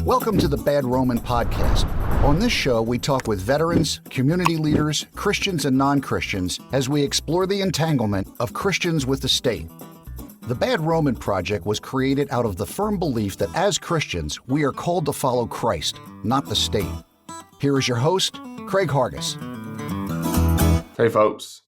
Welcome to the Bad Roman Podcast. On this show, we talk with veterans, community leaders, Christians and non-Christians as we explore the entanglement of Christians with the state. The Bad Roman Project was created out of the firm belief that as Christians, we are called to follow Christ, not the state. Here is your host, Craig Hargis. Hey folks,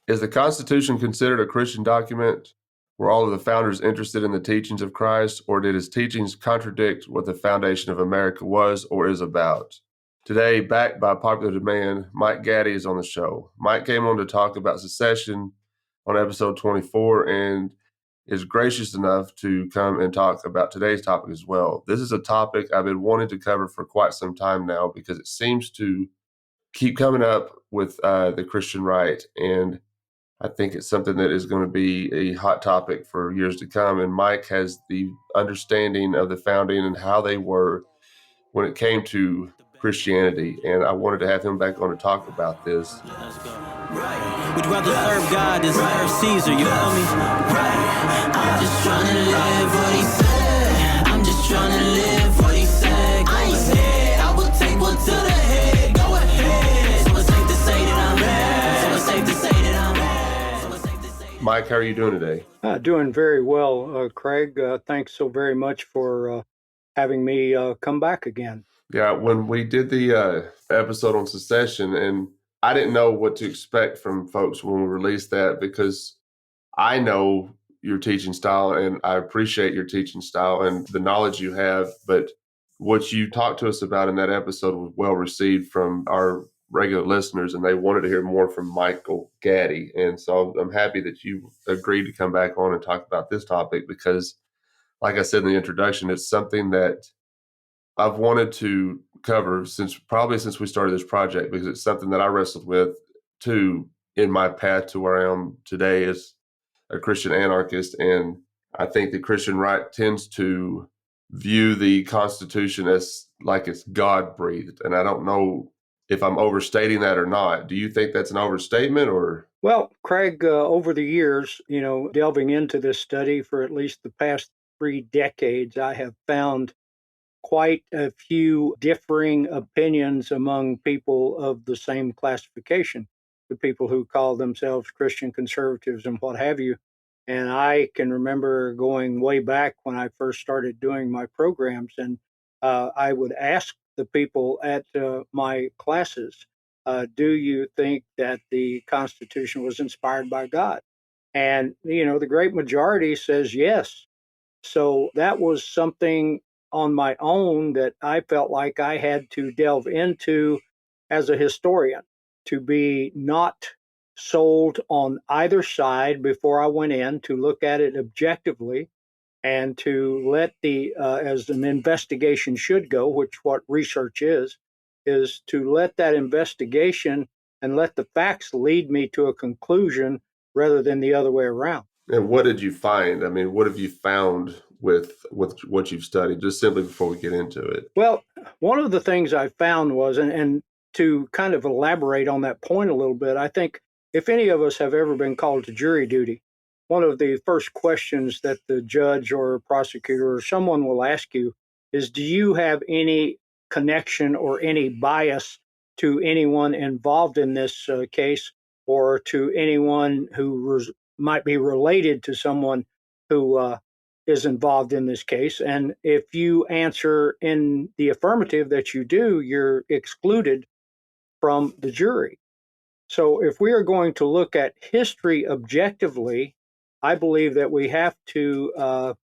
is the Constitution considered a Christian document? Were all of the founders interested in the teachings of Christ, or did his teachings contradict what the foundation of America was or is about? Today, backed by popular demand, Mike Gaddy is on the show. Mike came on to talk about secession on episode 24 and is gracious enough to come and talk about today's topic as well. This is a topic I've been wanting to cover for quite some time now because it seems to keep coming up with the Christian right, and I think it's something that is going to be a hot topic for years to come. And Mike has the understanding of the founding and how they were when it came to Christianity. And I wanted to have him back on to talk about this. Right. We'd rather serve God than serve Caesar, you feel me? Right. I'm just trying to live what he said. I'm just trying to live what he said. I ain't scared. I will take one to the head. Go ahead. So it's safe to say that I'm bad. So it's safe to say that I'm bad. Mike, how are you doing today? Doing very well, Craig. Thanks so very much for having me come back again. Yeah, when we did the episode on secession, and I didn't know what to expect from folks when we released that, because I know your teaching style and I appreciate your teaching style and the knowledge you have, but what you talked to us about in that episode was well received from our regular listeners, and they wanted to hear more from Michael Gaddy. And so I'm happy that you agreed to come back on and talk about this topic because, like I said in the introduction, it's something that I've wanted to cover since we started this project, because it's something that I wrestled with too in my path to where I am today as a Christian anarchist. And I think the Christian right tends to view the Constitution as like it's God-breathed. And I don't know if I'm overstating that or not. Do you think that's an overstatement or? Well, Craig, over the years, delving into this study for at least the past 3 decades, I have found quite a few differing opinions among people of the same classification, the people who call themselves Christian conservatives and what have you. And I can remember going way back when I first started doing my programs, and I would ask the people at my classes, do you think that the Constitution was inspired by God? And, the great majority says yes. So that was something on my own that I felt like I had to delve into as a historian, to be not sold on either side before I went in, to look at it objectively, and to let as an investigation should go, which what research is to let that investigation and let the facts lead me to a conclusion rather than the other way around. And what did you find? I mean, what have you found with what you've studied, just simply before we get into it? Well, one of the things I found was, and to kind of elaborate on that point a little bit, I think if any of us have ever been called to jury duty, one of the first questions that the judge or prosecutor or someone will ask you is, do you have any connection or any bias to anyone involved in this case, or to anyone who might be related to someone who is involved in this case? And if you answer in the affirmative that you do, you're excluded from the jury. So if we are going to look at history objectively, I believe that we have to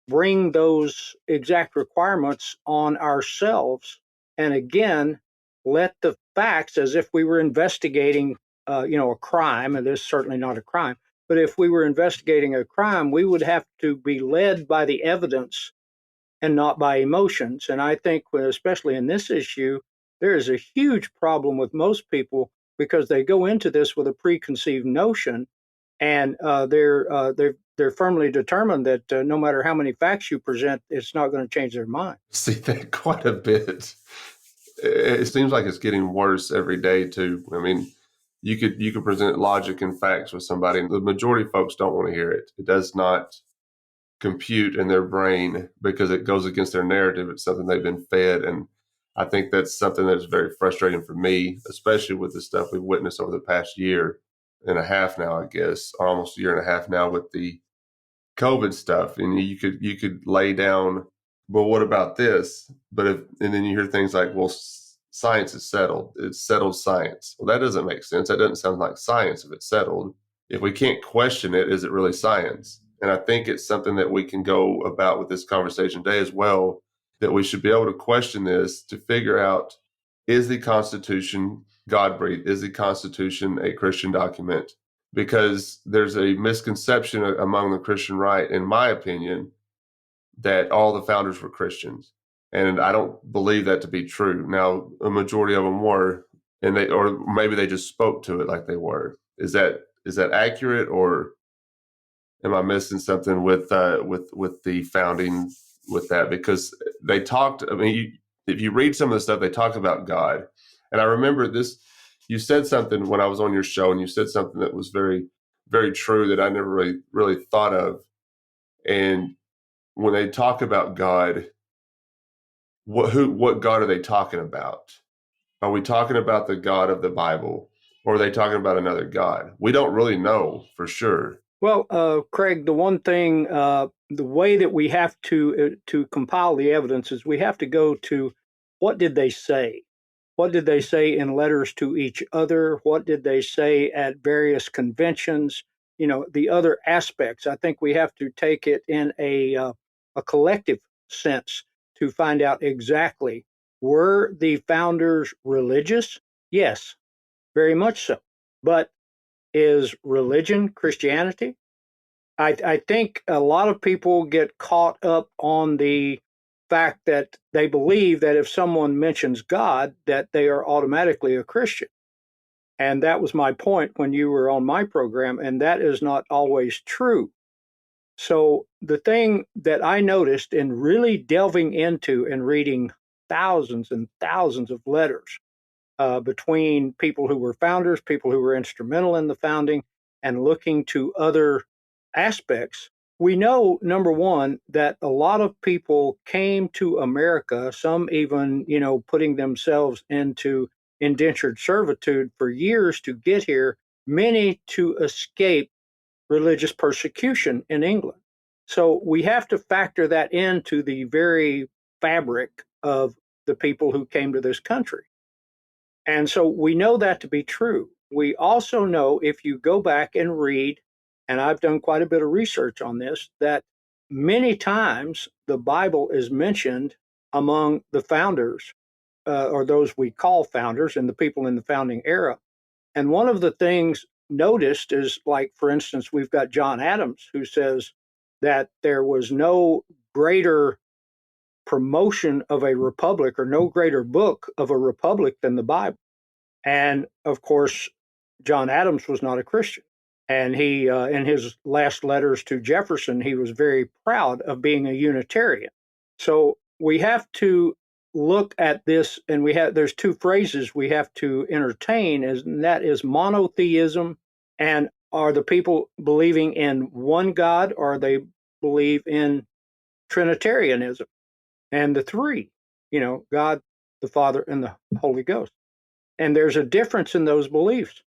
bring those exact requirements on ourselves, and again, let the facts, as if we were investigating, a crime, and this is certainly not a crime, but if we were investigating a crime, we would have to be led by the evidence and not by emotions. And I think, especially in this issue, there is a huge problem with most people because they go into this with a preconceived notion, and they're firmly determined that no matter how many facts you present, it's not going to change their mind. See that quite a bit. It seems like it's getting worse every day too. I mean, you could present logic and facts with somebody, and the majority of folks don't want to hear it. It does not compute in their brain because it goes against their narrative. It's something they've been fed. And I think that's something that's very frustrating for me, especially with the stuff we've witnessed over the past year and a half now, I guess, or almost a year and a half now with the COVID stuff. And you could lay down, well, what about this? And then you hear things like, well, science is settled. It's settled science. Well, that doesn't make sense. That doesn't sound like science if it's settled. If we can't question it, is it really science? And I think it's something that we can go about with this conversation today as well, that we should be able to question this to figure out, is the Constitution God-breathed? Is the Constitution a Christian document? Because there's a misconception among the Christian right, in my opinion, that all the founders were Christians. And I don't believe that to be true. Now, a majority of them were, or maybe they just spoke to it like they were. Is that accurate, or am I missing something with the founding with that? Because they talked, I mean, if you read some of the stuff, they talk about God. And I remember this, you said something when I was on your show, and you said something that was very, very true that I never really thought of. And when they talk about God, what God are they talking about? Are we talking about the God of the Bible, or are they talking about another God? We don't really know for sure. Well, Craig, the one thing, the way that we have to compile the evidence is we have to go to, what did they say? What did they say in letters to each other? What did they say at various conventions? The other aspects. I think we have to take it in a collective sense to find out exactly, were the founders religious? Yes, very much so. But is religion Christianity? I think a lot of people get caught up on the fact that they believe that if someone mentions God, that they are automatically a Christian. And that was my point when you were on my program, and that is not always true. So the thing that I noticed in really delving into and reading thousands and thousands of letters between people who were founders, people who were instrumental in the founding, and looking to other aspects, we know, number one, that a lot of people came to America, some even, putting themselves into indentured servitude for years to get here, many to escape religious persecution in England. So we have to factor that into the very fabric of the people who came to this country. And so we know that to be true. We also know, if you go back and read, and I've done quite a bit of research on this, that many times the Bible is mentioned among the founders, or those we call founders, and the people in the founding era. And one of the things noticed is, like, for instance, we've got John Adams, who says that there was no greater promotion of a republic, or no greater book of a republic, than the Bible. And of course, John Adams was not a Christian. And he, in his last letters to Jefferson, he was very proud of being a Unitarian. So we have to look at this, and there's two phrases we have to entertain, and that is monotheism, and are the people believing in one God, or they believe in Trinitarianism, and the three, God, the Father, and the Holy Ghost. And there's a difference in those beliefs.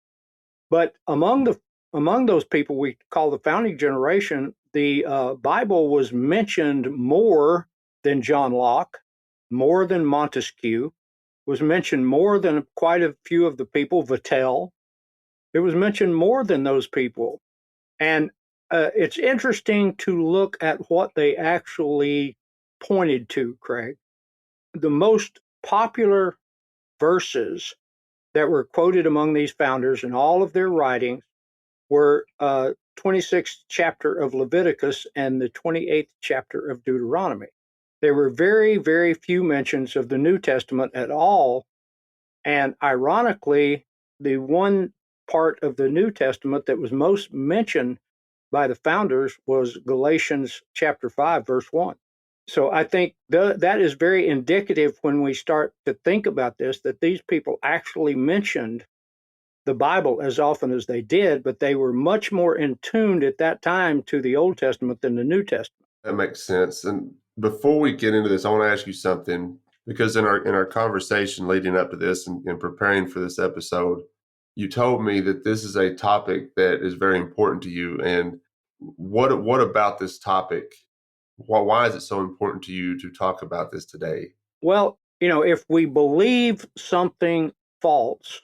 But among those people we call the founding generation, the Bible was mentioned more than John Locke, more than Montesquieu, was mentioned more than quite a few of the people, Vattel. It was mentioned more than those people. And it's interesting to look at what they actually pointed to, Craig. The most popular verses that were quoted among these founders in all of their writings were 26th chapter of Leviticus and the 28th chapter of Deuteronomy. There were very, very few mentions of the New Testament at all. And ironically, the one part of the New Testament that was most mentioned by the founders was Galatians chapter 5, verse 1. So I think that is very indicative when we start to think about this, that these people actually mentioned the Bible as often as they did, but they were much more in tune at that time to the Old Testament than the New Testament. That makes sense. And before we get into this, I want to ask you something, because in our conversation leading up to this and preparing for this episode, you told me that this is a topic that is very important to you. And what about this topic? Why is it so important to you to talk about this today? Well, if we believe something false,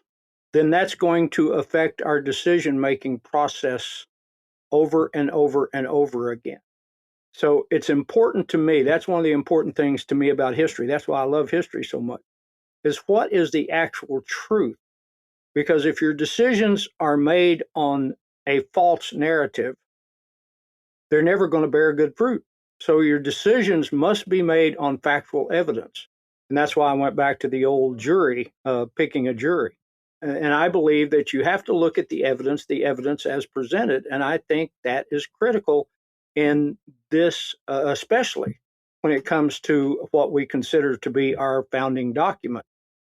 then that's going to affect our decision-making process over and over and over again. So it's important to me. That's one of the important things to me about history. That's why I love history so much, is what is the actual truth? Because if your decisions are made on a false narrative, they're never going to bear good fruit. So your decisions must be made on factual evidence. And that's why I went back to the old jury, picking a jury. And I believe that you have to look at the evidence as presented. And I think that is critical in this, especially when it comes to what we consider to be our founding document.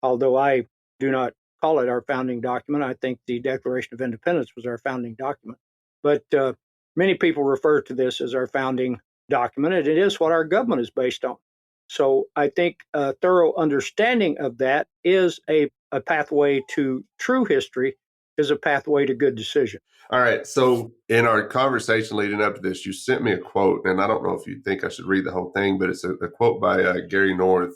Although I do not call it our founding document, I think the Declaration of Independence was our founding document. But many people refer to this as our founding document, and it is what our government is based on. So I think a thorough understanding of that is a pathway to true history, is a pathway to good decision. All right. So in our conversation leading up to this, you sent me a quote, and I don't know if you think I should read the whole thing, but it's a quote by Gary North.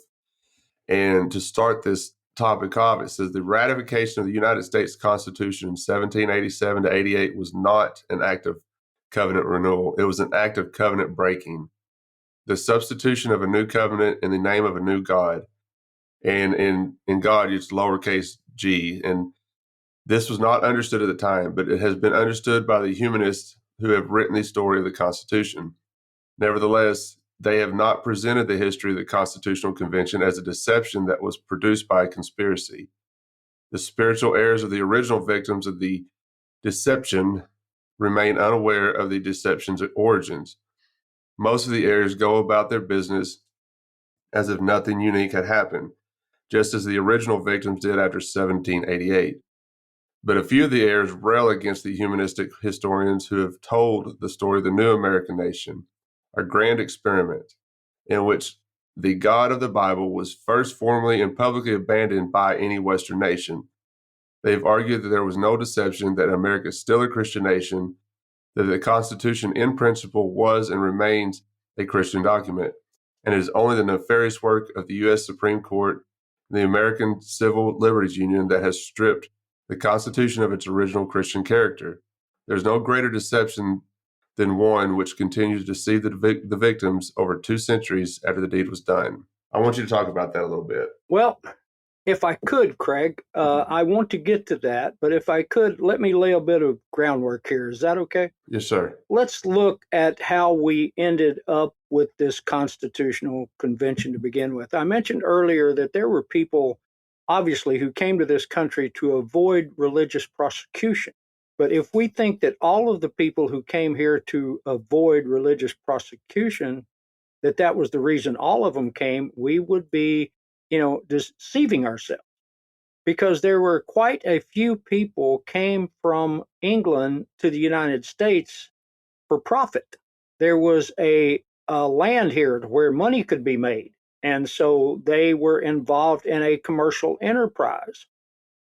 And to start this topic off, it says the ratification of the United States Constitution in 1787 to 88 was not an act of covenant renewal. It was an act of covenant breaking. The substitution of a new covenant in the name of a new God. And in God, it's lowercase g. And this was not understood at the time, but it has been understood by the humanists who have written the story of the Constitution. Nevertheless, they have not presented the history of the Constitutional Convention as a deception that was produced by a conspiracy. The spiritual heirs of the original victims of the deception remain unaware of the deception's origins. Most of the heirs go about their business as if nothing unique had happened, just as the original victims did after 1788. But a few of the heirs rail against the humanistic historians who have told the story of the new American nation, a grand experiment in which the God of the Bible was first formally and publicly abandoned by any Western nation. They've argued that there was no deception, that America is still a Christian nation, that the Constitution in principle was and remains a Christian document, and it is only the nefarious work of the U.S. Supreme Court and the American Civil Liberties Union that has stripped the Constitution of its original Christian character. There's no greater deception than one which continues to deceive the victims over 2 centuries after the deed was done. I want you to talk about that a little bit. Well, if I could, Craig, I want to get to that, but if I could, let me lay a bit of groundwork here. Is that okay? Yes, sir. Let's look at how we ended up with this Constitutional Convention to begin with. I mentioned earlier that there were people, obviously, who came to this country to avoid religious prosecution. But if we think that all of the people who came here to avoid religious prosecution, that was the reason all of them came, we would be deceiving ourselves, because there were quite a few people came from England to the United States for profit. There was a land here where money could be made, and so they were involved in a commercial enterprise.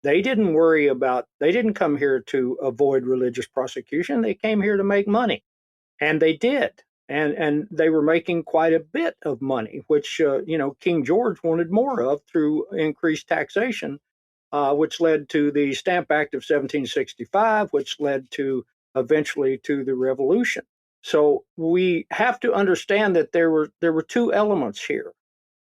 They didn't come here to avoid religious prosecution. They came here to make money, and they did. And they were making quite a bit of money, which, King George wanted more of through increased taxation, which led to the Stamp Act of 1765, which led to eventually to the Revolution. So we have to understand that there were 2 elements here,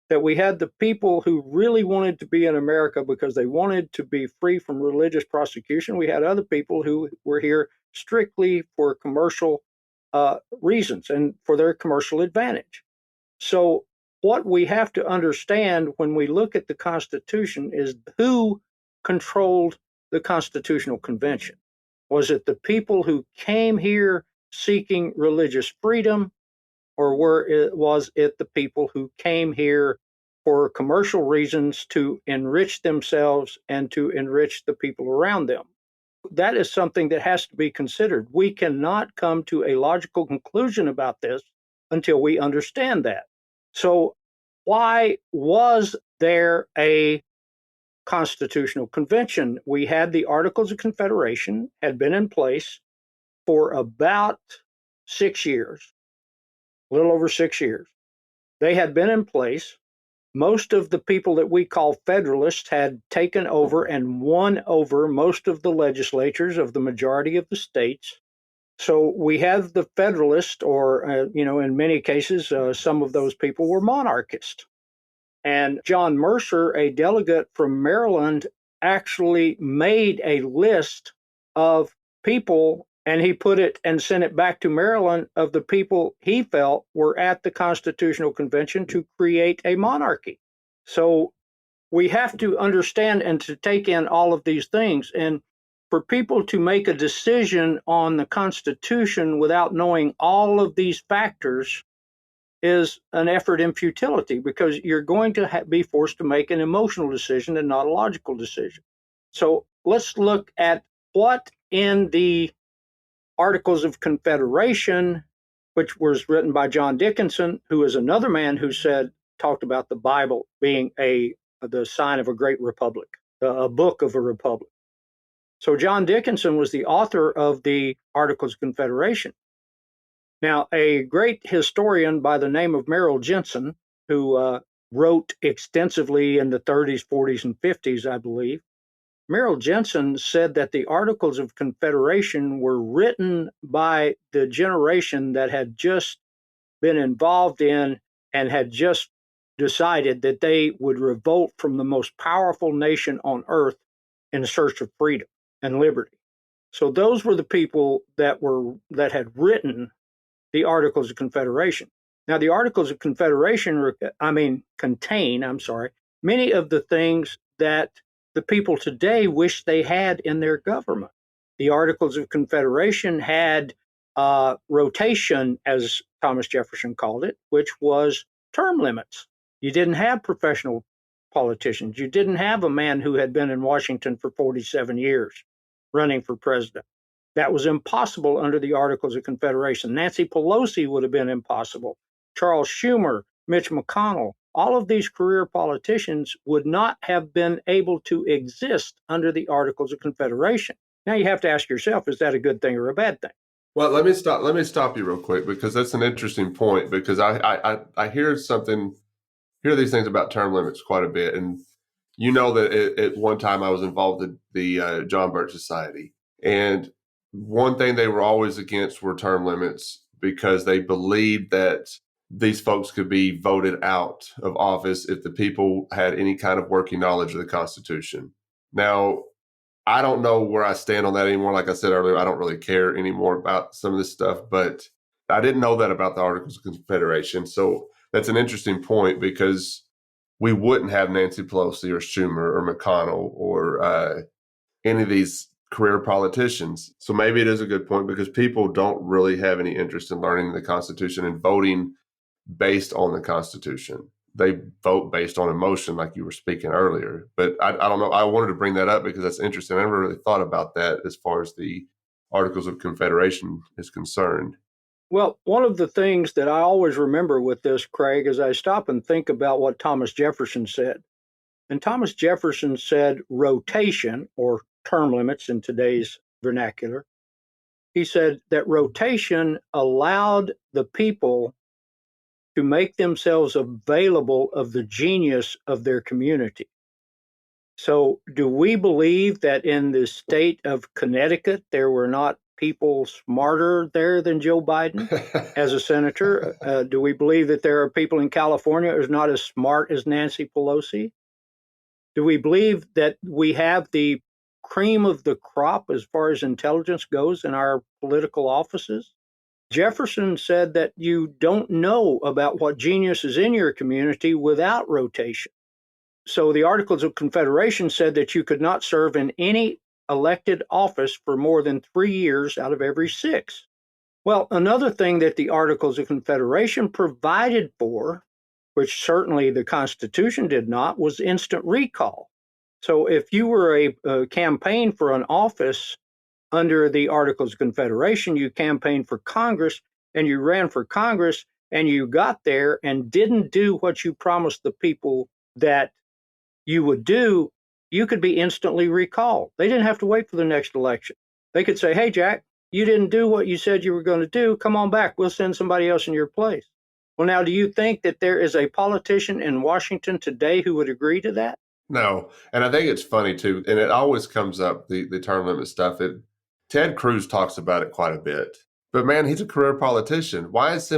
that we had the people who really wanted to be in America because they wanted to be free from religious prosecution. We had other people who were here strictly for commercial reasons and for their commercial advantage. So what we have to understand when we look at the Constitution is who controlled the Constitutional Convention. Was it the people who came here seeking religious freedom, or was it the people who came here for commercial reasons to enrich themselves and to enrich the people around them? That is something that has to be considered. We cannot come to a logical conclusion about this until we understand that. So why was there a constitutional convention? We had the Articles of Confederation, had been in place for about 6 years, a little over 6 years. They had been in place. Most of the people that we call Federalists had taken over and won over most of the legislatures of the majority of the states. So we have the Federalists, or, in many cases, some of those people were monarchists. And John Mercer, a delegate from Maryland, actually made a list of people, and he put it and sent it back to Maryland, of the people he felt were at the Constitutional Convention to create a monarchy. So we have to understand and to take in all of these things. And for people to make a decision on the Constitution without knowing all of these factors is an effort in futility, because you're going to be forced to make an emotional decision and not a logical decision. So let's look at what in the Articles of Confederation, which was written by John Dickinson, who is another man who talked about the Bible being the sign of a great republic, a book of a republic. So John Dickinson was the author of the Articles of Confederation. Now, a great historian by the name of Merrill Jensen, who wrote extensively in the 30s, 40s, and 50s, I believe, Merrill Jensen said that the Articles of Confederation were written by the generation that had just been involved in and had just decided that they would revolt from the most powerful nation on earth in search of freedom and liberty. So those were the people that had written the Articles of Confederation. Now, the Articles of Confederation contain many of the things that the people today wish they had in their government. The Articles of Confederation had rotation, as Thomas Jefferson called it, which was term limits. You didn't have professional politicians. You didn't have a man who had been in Washington for 47 years running for president. That was impossible under the Articles of Confederation. Nancy Pelosi would have been impossible. Charles Schumer, Mitch McConnell, all of these career politicians would not have been able to exist under the Articles of Confederation. Now you have to ask yourself, is that a good thing or a bad thing? Well, let me stop you real quick, because that's an interesting point, because I hear these things about term limits quite a bit. And you know that at one time I was involved in the John Birch Society. And one thing they were always against were term limits, because they believed that these folks could be voted out of office if the people had any kind of working knowledge of the Constitution. Now, I don't know where I stand on that anymore. Like I said earlier, I don't really care anymore about some of this stuff, but I didn't know that about the Articles of Confederation. So that's an interesting point, because we wouldn't have Nancy Pelosi or Schumer or McConnell or any of these career politicians. So maybe it is a good point, because people don't really have any interest in learning the Constitution and voting based on the Constitution. They vote based on emotion, like you were speaking earlier. But I don't know. I wanted to bring that up because that's interesting. I never really thought about that as far as the Articles of Confederation is concerned. Well, one of the things that I always remember with this, Craig, is I stop and think about what Thomas Jefferson said. And Thomas Jefferson said rotation, or term limits in today's vernacular. He said that rotation allowed the people to make themselves available of the genius of their community. So do we believe that in the state of Connecticut, there were not people smarter there than Joe Biden as a senator? Do we believe that there are people in California who are not as smart as Nancy Pelosi? Do we believe that we have the cream of the crop as far as intelligence goes in our political offices? Jefferson said that you don't know about what genius is in your community without rotation. So the Articles of Confederation said that you could not serve in any elected office for more than 3 years out of every 6. Well, another thing that the Articles of Confederation provided for, which certainly the Constitution did not, was instant recall. So if you were a campaign for an office under the Articles of Confederation, you campaigned for Congress and you ran for Congress, and you got there and didn't do what you promised the people that you would do, you could be instantly recalled. They didn't have to wait for the next election. They could say, hey, Jack, you didn't do what you said you were going to do. Come on back. We'll send somebody else in your place. Well, now, do you think that there is a politician in Washington today who would agree to that? No. And I think it's funny, too. And it always comes up, the term limit stuff. Ted Cruz talks about it quite a bit. But, man, he's a career politician. Why is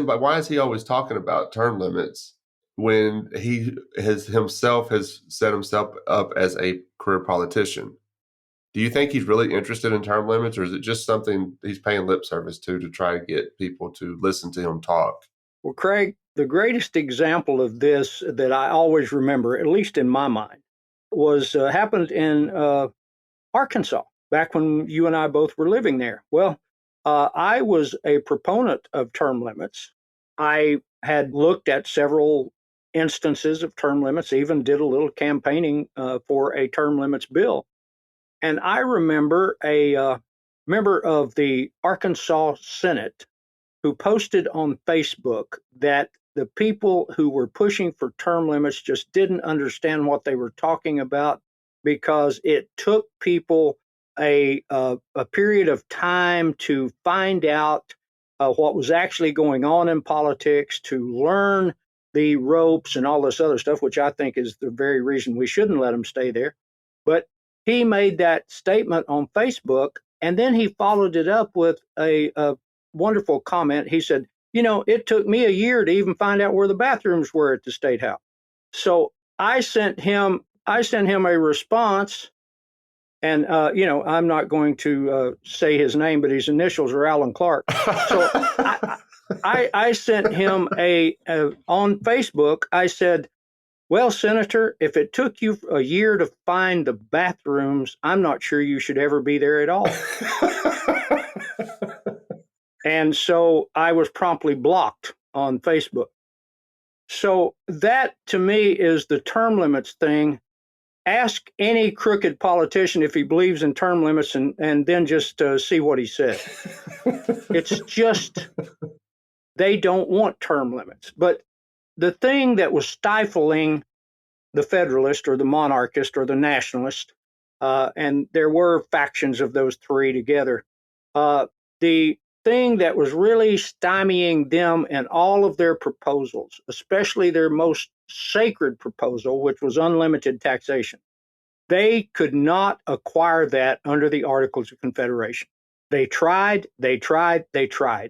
he always talking about term limits when he has set himself up as a career politician? Do you think he's really interested in term limits, or is it just something he's paying lip service to try to get people to listen to him talk? Well, Craig, the greatest example of this that I always remember, at least in my mind, was happened in Arkansas, back when you and I both were living there. Well, I was a proponent of term limits. I had looked at several instances of term limits, even did a little campaigning for a term limits bill. And I remember a member of the Arkansas Senate who posted on Facebook that the people who were pushing for term limits just didn't understand what they were talking about, because it took people a period of time to find out what was actually going on in politics, to learn the ropes and all this other stuff, which I think is the very reason we shouldn't let them stay there. But he made that statement on Facebook, and then he followed it up with a wonderful comment. He said, it took me a year to even find out where the bathrooms were at the State House. So I sent him a response, and I'm not going to say his name, but his initials are Alan Clark. So I sent him on Facebook. I said, well, Senator, if it took you a year to find the bathrooms, I'm not sure you should ever be there at all. And so I was promptly blocked on Facebook. So that, to me, is the term limits thing. Ask any crooked politician if he believes in term limits, and then just see what he says. It's just, they don't want term limits. But the thing that was stifling the Federalist or the monarchist or the nationalist, and there were factions of those three together, the thing that was really stymieing them and all of their proposals, especially their most sacred proposal, which was unlimited taxation, they could not acquire that under the Articles of Confederation. They tried.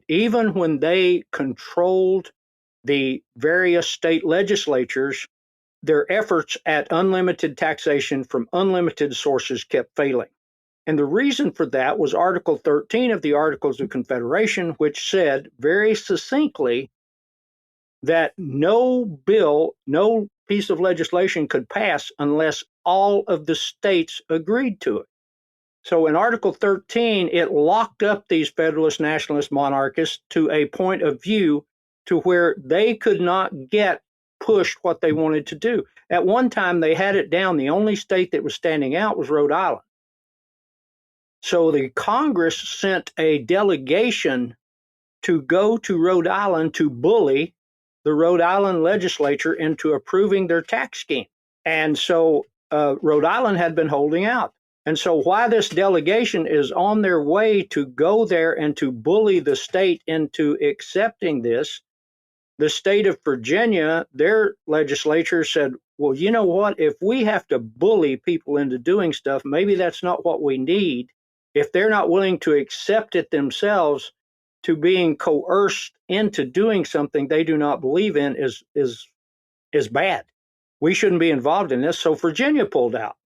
Even when they controlled the various state legislatures, their efforts at unlimited taxation from unlimited sources kept failing. And the reason for that was Article 13 of the Articles of Confederation, which said very succinctly that no bill, no piece of legislation could pass unless all of the states agreed to it. So in Article 13, it locked up these Federalist, Nationalist, monarchists to a point of view to where they could not get pushed what they wanted to do. At one time, they had it down. The only state that was standing out was Rhode Island. So the Congress sent a delegation to go to Rhode Island to bully the Rhode Island legislature into approving their tax scheme. And so Rhode Island had been holding out. And so while this delegation is on their way to go there and to bully the state into accepting this, the state of Virginia, their legislature said, well, you know what? If we have to bully people into doing stuff, maybe that's not what we need. If they're not willing to accept it themselves, to being coerced into doing something they do not believe in is bad. We shouldn't be involved in this. So Virginia pulled out.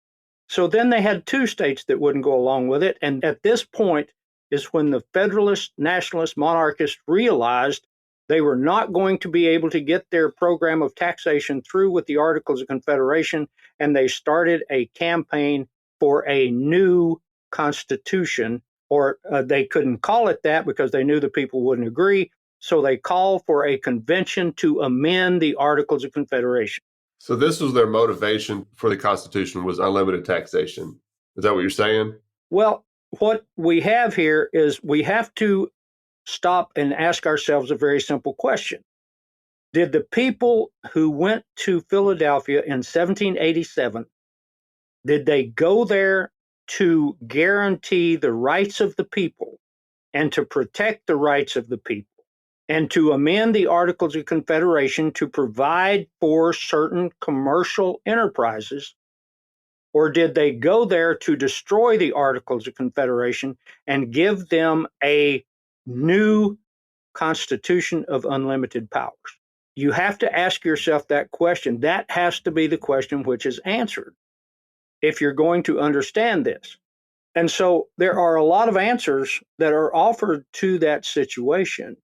So then they had two states that wouldn't go along with it. And at this point is when the Federalist, Nationalist, monarchists realized they were not going to be able to get their program of taxation through with the Articles of Confederation, and they started a campaign for a new constitution, or they couldn't call it that because they knew the people wouldn't agree. So they called for a convention to amend the Articles of Confederation. So this was their motivation for the Constitution, was unlimited taxation. Is that what you're saying? Well, what we have here is we have to stop and ask ourselves a very simple question. Did the people who went to Philadelphia in 1787, did they go there to guarantee the rights of the people and to protect the rights of the people and to amend the Articles of Confederation to provide for certain commercial enterprises? Or did they go there to destroy the Articles of Confederation and give them a new constitution of unlimited powers? You have to ask yourself that question. That has to be the question which is answered if you're going to understand this. And so there are a lot of answers that are offered to that situation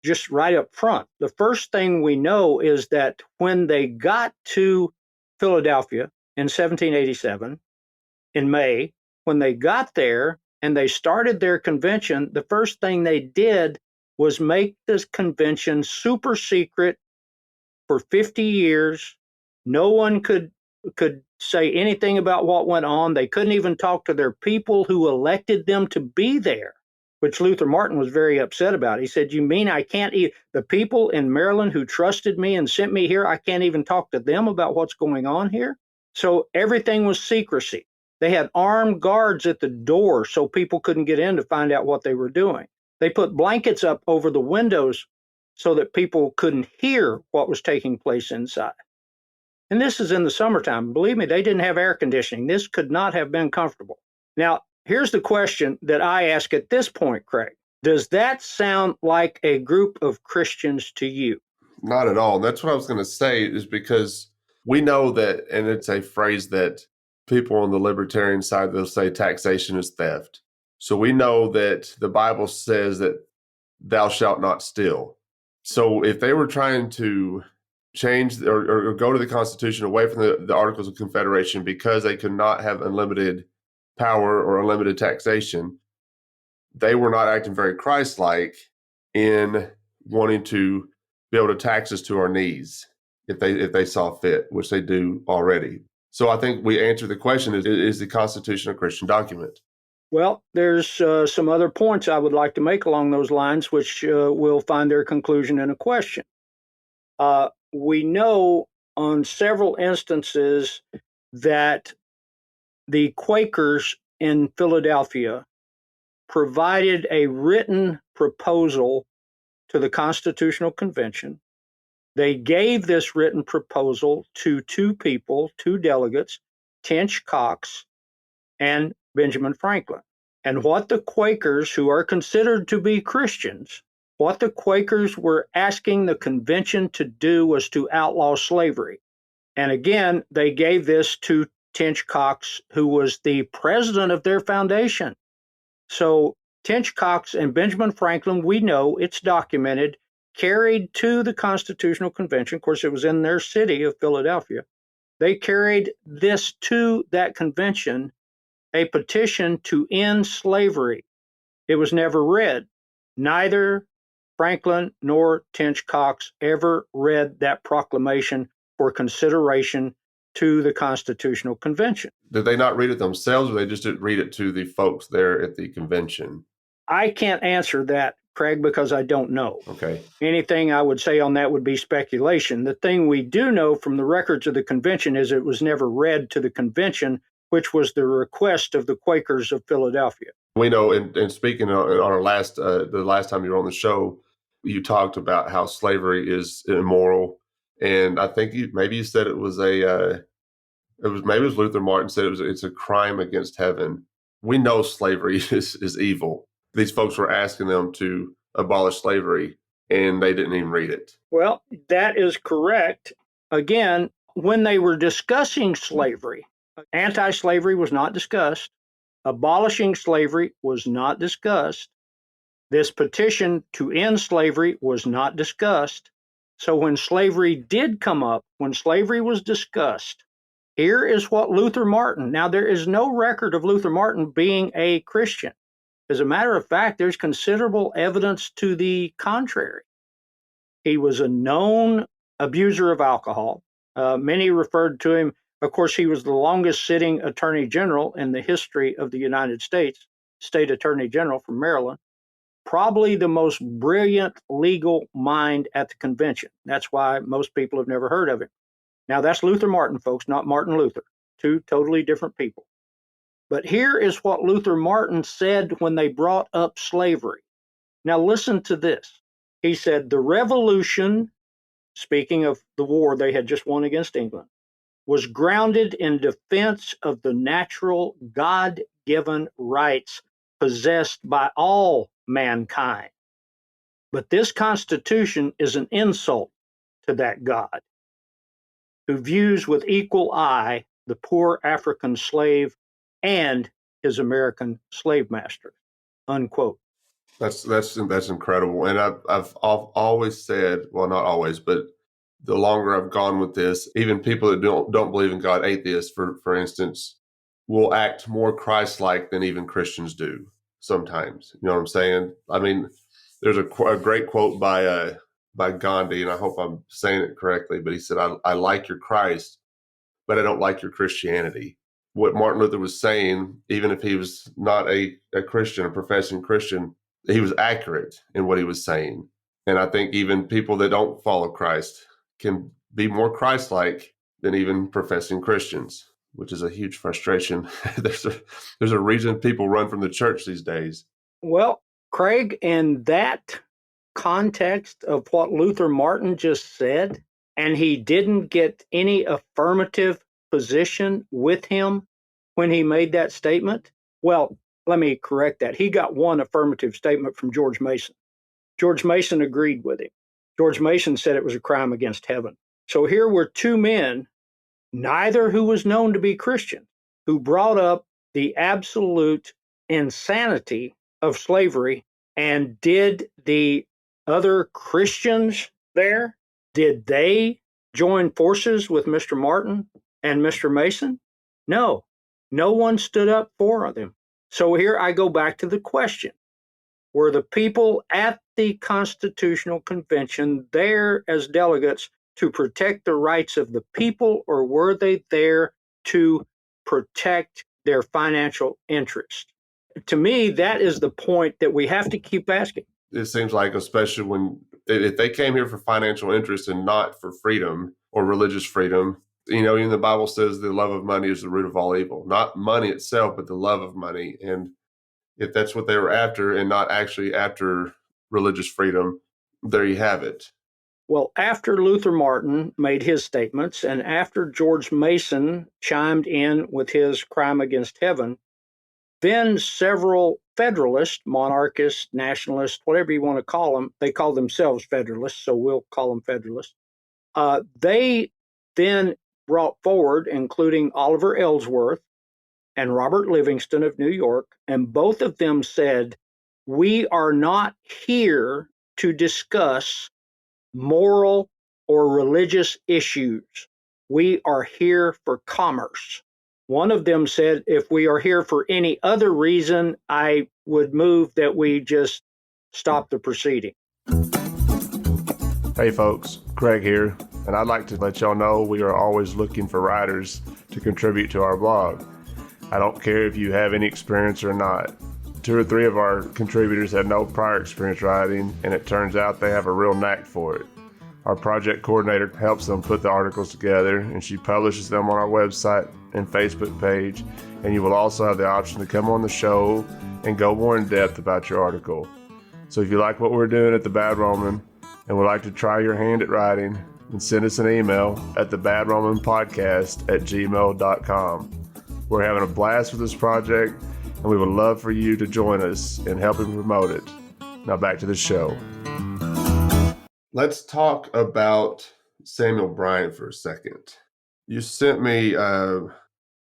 just right up front. The first thing we know is that when they got to Philadelphia in 1787, in May, when they got there and they started their convention, the first thing they did was make this convention super secret for 50 years. No one could say anything about what went on. They couldn't even talk to their people who elected them to be there, which Luther Martin was very upset about. He said, "You mean I can't the people in Maryland who trusted me and sent me here, I can't even talk to them about what's going on here?" So everything was secrecy. They had armed guards at the door so people couldn't get in to find out what they were doing. They put blankets up over the windows so that people couldn't hear what was taking place inside. And this is in the summertime. Believe me, they didn't have air conditioning. This could not have been comfortable. Now, here's the question that I ask at this point, Craig. Does that sound like a group of Christians to you? Not at all. That's what I was going to say, is because we know that, and it's a phrase that people on the libertarian side, they'll say taxation is theft. So we know that the Bible says that thou shalt not steal. So if they were trying to change or go to the Constitution away from the Articles of Confederation because they could not have unlimited power or unlimited taxation, they were not acting very Christ-like in wanting to be able to tax us to our knees if they saw fit, which they do already. So I think we answered the question, is the Constitution a Christian document? Well, there's some other points I would like to make along those lines, which will find their conclusion in a question. We know on several instances that the Quakers in Philadelphia provided a written proposal to the Constitutional Convention. They gave this written proposal to two people, two delegates, Tench Coxe and Benjamin Franklin. And what the Quakers, who are considered to be Christians, what the Quakers were asking the convention to do was to outlaw slavery. And again, they gave this to Tench Coxe, who was the president of their foundation. So Tench Coxe and Benjamin Franklin, we know, it's documented, carried to the Constitutional Convention. Of course, it was in their city of Philadelphia. They carried this to that convention, a petition to end slavery. It was never read. Neither Franklin nor Tench Coxe ever read that proclamation for consideration to the Constitutional Convention. Did they not read it themselves, or they just didn't read it to the folks there at the convention? I can't answer that, Craig, because I don't know. Okay. Anything I would say on that would be speculation. The thing we do know from the records of the convention is it was never read to the convention, which was the request of the Quakers of Philadelphia. We know, and speaking on our the last time you were on the show, you talked about how slavery is immoral, and I think maybe you said it was Luther Martin said it's a crime against heaven. We know slavery is evil. These folks were asking them to abolish slavery, and they didn't even read it. Well, that is correct. Again, when they were discussing slavery, anti-slavery was not discussed. Abolishing slavery was not discussed. This petition to end slavery was not discussed. So when slavery did come up, when slavery was discussed, here is what Luther Martin, now there is no record of Luther Martin being a Christian. As a matter of fact, there's considerable evidence to the contrary. He was a known abuser of alcohol. Many referred to him, of course, he was the longest sitting attorney general in the history of the United States, state attorney general from Maryland. probably the most brilliant legal mind at the convention. That's why most people have never heard of him. Now, that's Luther Martin, folks, not Martin Luther. Two totally different people. But here is what Luther Martin said when they brought up slavery. Now, listen to this. He said, the revolution, speaking of the war they had just won against England, was grounded in defense of the natural God-given rights possessed by all mankind. But this Constitution is an insult to that God, who views with equal eye the poor African slave and his American slave master, unquote. That's incredible. And I've always said, well, not always, but the longer I've gone with this, even people that don't believe in God, atheists, for instance, will act more Christ-like than even Christians do sometimes. You know what I'm saying? I mean, there's a great quote by Gandhi, and I hope I'm saying it correctly, but he said, I like your Christ, but I don't like your Christianity. What Martin Luther was saying, even if he was not a Christian, a professing Christian, he was accurate in what he was saying. And I think even people that don't follow Christ can be more Christ-like than even professing Christians, which is a huge frustration. There's a reason people run from the church these days. Well, Craig, in that context of what Luther Martin just said, and he didn't get any affirmative position with him when he made that statement. Well, let me correct that. He got one affirmative statement from George Mason. George Mason agreed with him. George Mason said it was a crime against heaven. So here were two men, neither who was known to be Christian, who brought up the absolute insanity of slavery. And did the other Christians there, did they join forces with Mr. Martin and Mr. Mason? No, no one stood up for them. So here I go back to the question. Were the people at the Constitutional Convention there as delegates to protect the rights of the people, or were they there to protect their financial interest? To me, that is the point that we have to keep asking. It seems like, especially if they came here for financial interest and not for freedom or religious freedom, even the Bible says the love of money is the root of all evil. Not money itself, but the love of money. And if that's what they were after and not actually after religious freedom, there you have it. Well, after Luther Martin made his statements and after George Mason chimed in with his crime against heaven, then several Federalists, monarchists, nationalists, whatever you want to call them, they call themselves Federalists, so we'll call them Federalists. They then brought forward, including Oliver Ellsworth and Robert Livingston of New York, and both of them said, we are not here to discuss moral or religious issues. We are here for commerce. One of them said, if we are here for any other reason, I would move that we just stop the proceeding. Hey folks, Craig here, and I'd like to let y'all know we are always looking for writers to contribute to our blog. I don't care if you have any experience or not. 2 or 3 of our contributors had no prior experience writing, and it turns out they have a real knack for it. Our project coordinator helps them put the articles together, and she publishes them on our website and Facebook page, and you will also have the option to come on the show and go more in depth about your article. So if you like what we're doing at The Bad Roman and would like to try your hand at writing, then send us an email at thebadromanpodcast@gmail.com. We're having a blast with this project, and we would love for you to join us in helping promote it. Now back to the show. Let's talk about Samuel Bryant for a second. You sent me,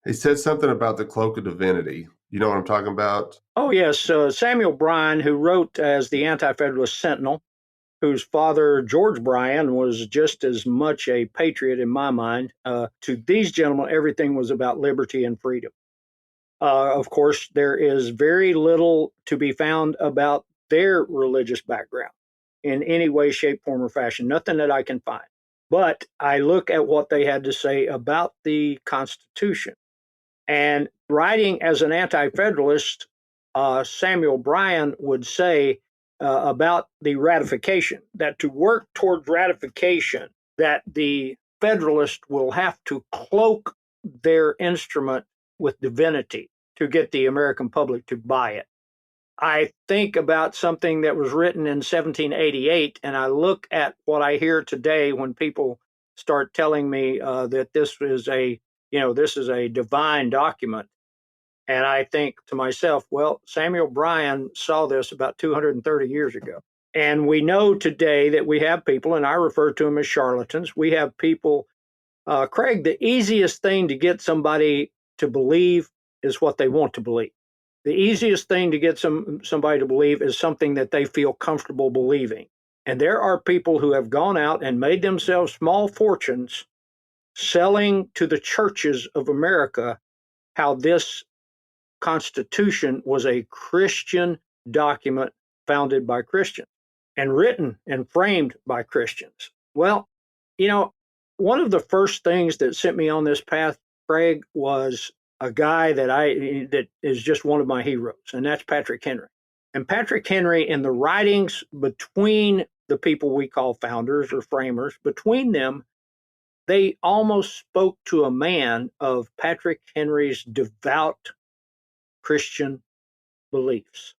he said something about the Cloak of Divinity. You know what I'm talking about? Oh, yes. Samuel Bryant, who wrote as the Anti-Federalist Sentinel, whose father, George Bryant, was just as much a patriot in my mind. To these gentlemen, everything was about liberty and freedom. Of course, there is very little to be found about their religious background in any way, shape, form, or fashion. Nothing that I can find. But I look at what they had to say about the Constitution. And writing as an anti-federalist, Samuel Bryant would say about the ratification, that to work toward ratification, that the Federalists will have to cloak their instrument with divinity to get the American public to buy it. I think about something that was written in 1788, and I look at what I hear today when people start telling me that this is a divine document. And I think to myself, well, Samuel Bryant saw this about 230 years ago. And we know today that we have people, and I refer to them as charlatans. We have people, Craig, the easiest thing to get somebody to believe is what they want to believe. The easiest thing to get somebody to believe is something that they feel comfortable believing. And there are people who have gone out and made themselves small fortunes selling to the churches of America how this Constitution was a Christian document founded by Christians and written and framed by Christians. Well, one of the first things that sent me on this path, Craig, was a guy that is just one of my heroes, and that's Patrick Henry. And Patrick Henry, in the writings between the people we call founders or framers, between them, they almost spoke to a man of Patrick Henry's devout Christian beliefs.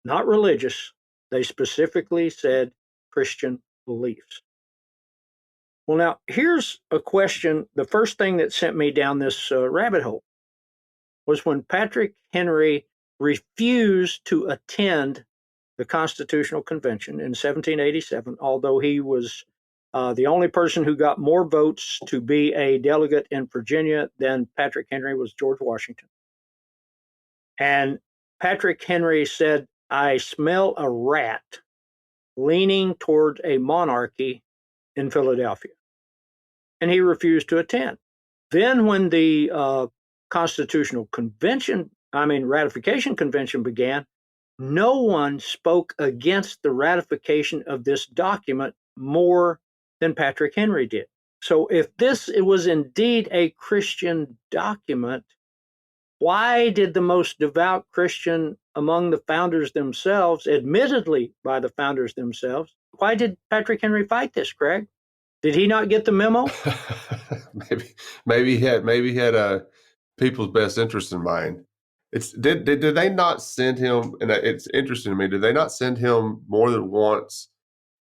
Not religious. They specifically said Christian beliefs. Well, now, here's a question. The first thing that sent me down this rabbit hole was when Patrick Henry refused to attend the Constitutional Convention in 1787, although he was the only person who got more votes to be a delegate in Virginia than Patrick Henry was George Washington. And Patrick Henry said, I smell a rat leaning toward a monarchy in Philadelphia. And he refused to attend. Then when the ratification convention began, no one spoke against the ratification of this document more than Patrick Henry did. So if it was indeed a Christian document, why did the most devout Christian among the founders themselves, admittedly by the founders themselves, why did Patrick Henry fight this, Craig? Did he not get the memo? maybe he had people's best interest in mind. Did they not send him? And it's interesting to me. Did they not send him more than once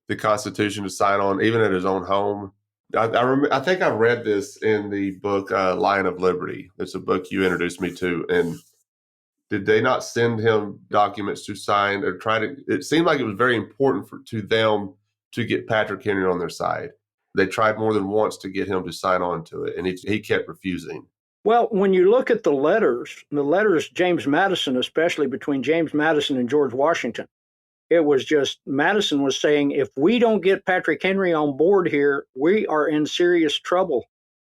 the Constitution to sign on, even at his own home? I think I read this in the book Lion of Liberty. It's a book you introduced me to. And did they not send him documents to sign or try to? It seemed like it was very important to them to get Patrick Henry on their side. They tried more than once to get him to sign on to it, and he kept refusing. Well, when you look at the letters, James Madison, especially between James Madison and George Washington, it was just Madison was saying, if we don't get Patrick Henry on board here, we are in serious trouble.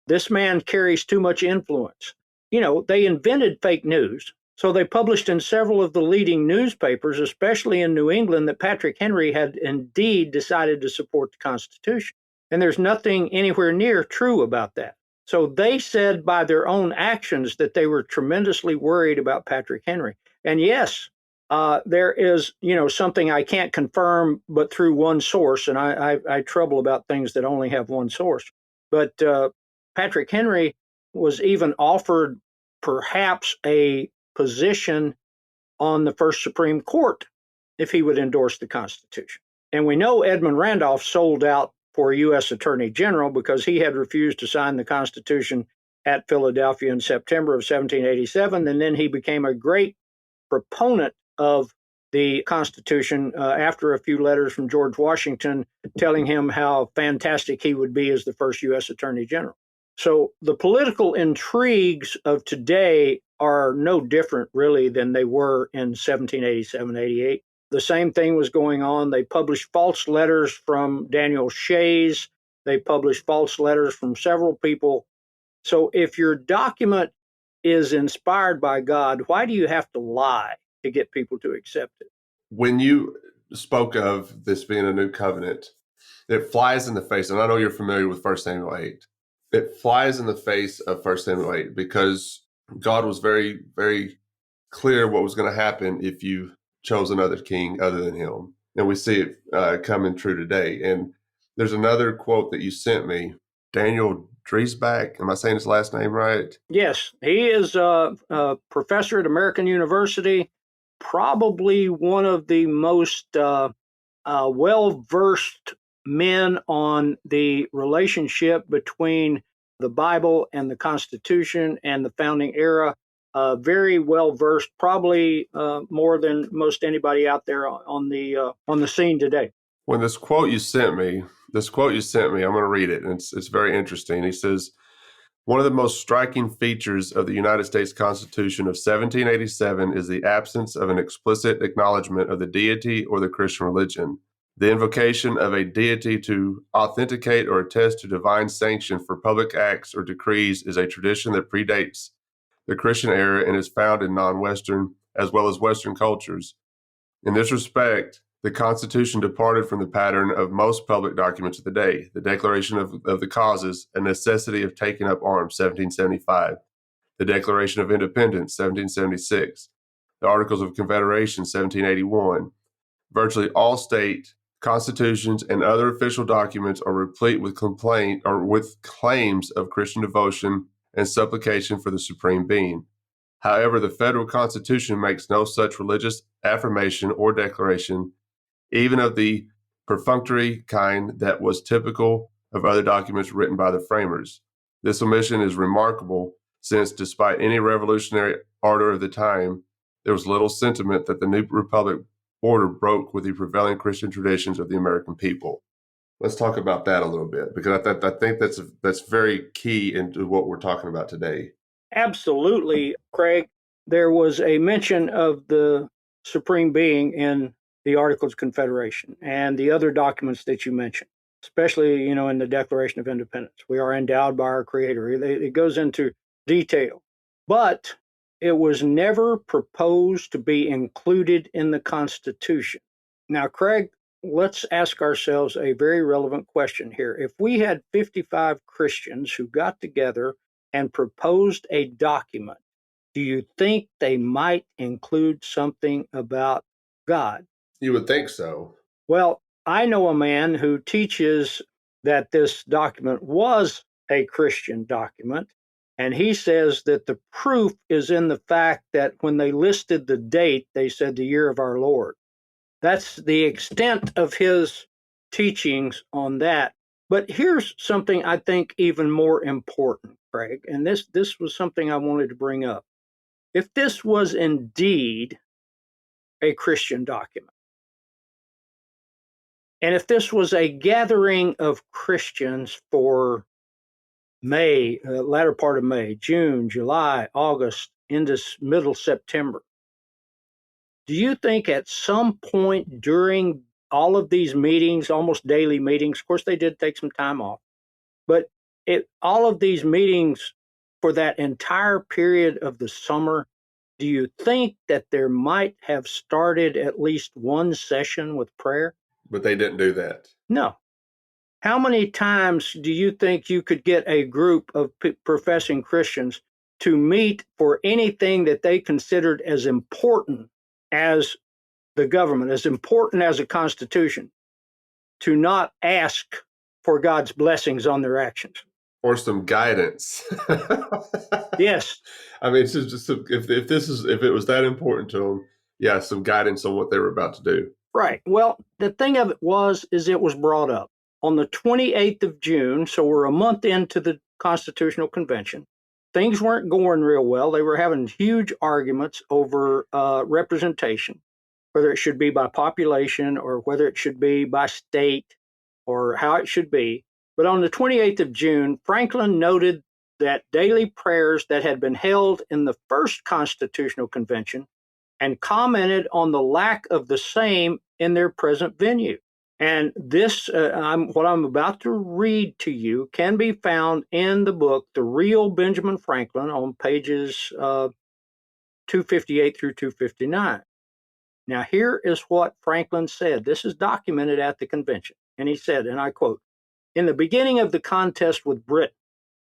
This man carries too much influence. They invented fake news. So they published in several of the leading newspapers, especially in New England, that Patrick Henry had indeed decided to support the Constitution. And there's nothing anywhere near true about that. So they said by their own actions that they were tremendously worried about Patrick Henry. And yes, there is, something I can't confirm but through one source, and I trouble about things that only have one source. But Patrick Henry was even offered perhaps a position on the first Supreme Court if he would endorse the Constitution. And we know Edmund Randolph sold out for U.S. Attorney General because he had refused to sign the Constitution at Philadelphia in September of 1787. And then he became a great proponent of the Constitution after a few letters from George Washington telling him how fantastic he would be as the first U.S. Attorney General. So the political intrigues of today are no different, really, than they were in 1787, 88. The same thing was going on. They published false letters from Daniel Shays. They published false letters from several people. So if your document is inspired by God, why do you have to lie to get people to accept it? When you spoke of this being a new covenant, it flies in the face, and I know you're familiar with 1 Samuel 8. It flies in the face of 1 Samuel 8 because God was very, very clear what was going to happen if you chose another king other than him. And we see it coming true today. And there's another quote that you sent me, Daniel Dresback. Am I saying his last name right? Yes, he is a professor at American University, probably one of the most well-versed men on the relationship between the Bible and the Constitution and the founding era. Very well-versed, probably more than most anybody out there on the scene today. When this quote you sent me, I'm going to read it, and it's very interesting. He says, one of the most striking features of the United States Constitution of 1787 is the absence of an explicit acknowledgment of the deity or the Christian religion. The invocation of a deity to authenticate or attest to divine sanction for public acts or decrees is a tradition that predates the Christian era and is found in non-Western as well as Western cultures. In this respect, the Constitution departed from the pattern of most public documents of the day, the Declaration of the Causes, a necessity of taking up arms, 1775, the Declaration of Independence, 1776, the Articles of Confederation, 1781. Virtually all state constitutions and other official documents are replete with claims of Christian devotion and supplication for the Supreme Being. However, the federal Constitution makes no such religious affirmation or declaration, even of the perfunctory kind that was typical of other documents written by the framers. This omission is remarkable since, despite any revolutionary ardor of the time, there was little sentiment that the new republic order broke with the prevailing Christian traditions of the American people. Let's talk about that a little bit, because I think that's very key into what we're talking about today. Absolutely, Craig. There was a mention of the Supreme Being in the Articles of Confederation and the other documents that you mentioned, especially, in the Declaration of Independence. We are endowed by our Creator. It goes into detail, but it was never proposed to be included in the Constitution. Now, Craig, let's ask ourselves a very relevant question here. If we had 55 Christians who got together and proposed a document, do you think they might include something about God? You would think so. Well, I know a man who teaches that this document was a Christian document, and he says that the proof is in the fact that when they listed the date, they said the year of our Lord. That's the extent of his teachings on that. But here's something I think even more important, Craig, and this was something I wanted to bring up. If this was indeed a Christian document, and if this was a gathering of Christians for May, latter part of May, June, July, August, into middle September, do you think at some point during all of these meetings, almost daily meetings, of course they did take some time off, but all of these meetings for that entire period of the summer, do you think that there might have started at least one session with prayer? But they didn't do that. No. How many times do you think you could get a group of professing Christians to meet for anything that they considered as important as the government, as important as a constitution, to not ask for God's blessings on their actions? Or some guidance. Yes. I mean, it's just if it was that important to them, yeah, some guidance on what they were about to do. Right. Well, the thing of it is it was brought up on the 28th of June, so we're a month into the Constitutional Convention. Things weren't going real well. They were having huge arguments over representation, whether it should be by population or whether it should be by state or how it should be. But on the 28th of June, Franklin noted that daily prayers that had been held in the first Constitutional Convention and commented on the lack of the same in their present venue. And this, what I'm about to read to you, can be found in the book, The Real Benjamin Franklin, on pages 258 through 259. Now, here is what Franklin said. This is documented at the convention. And he said, and I quote, "In the beginning of the contest with Britain,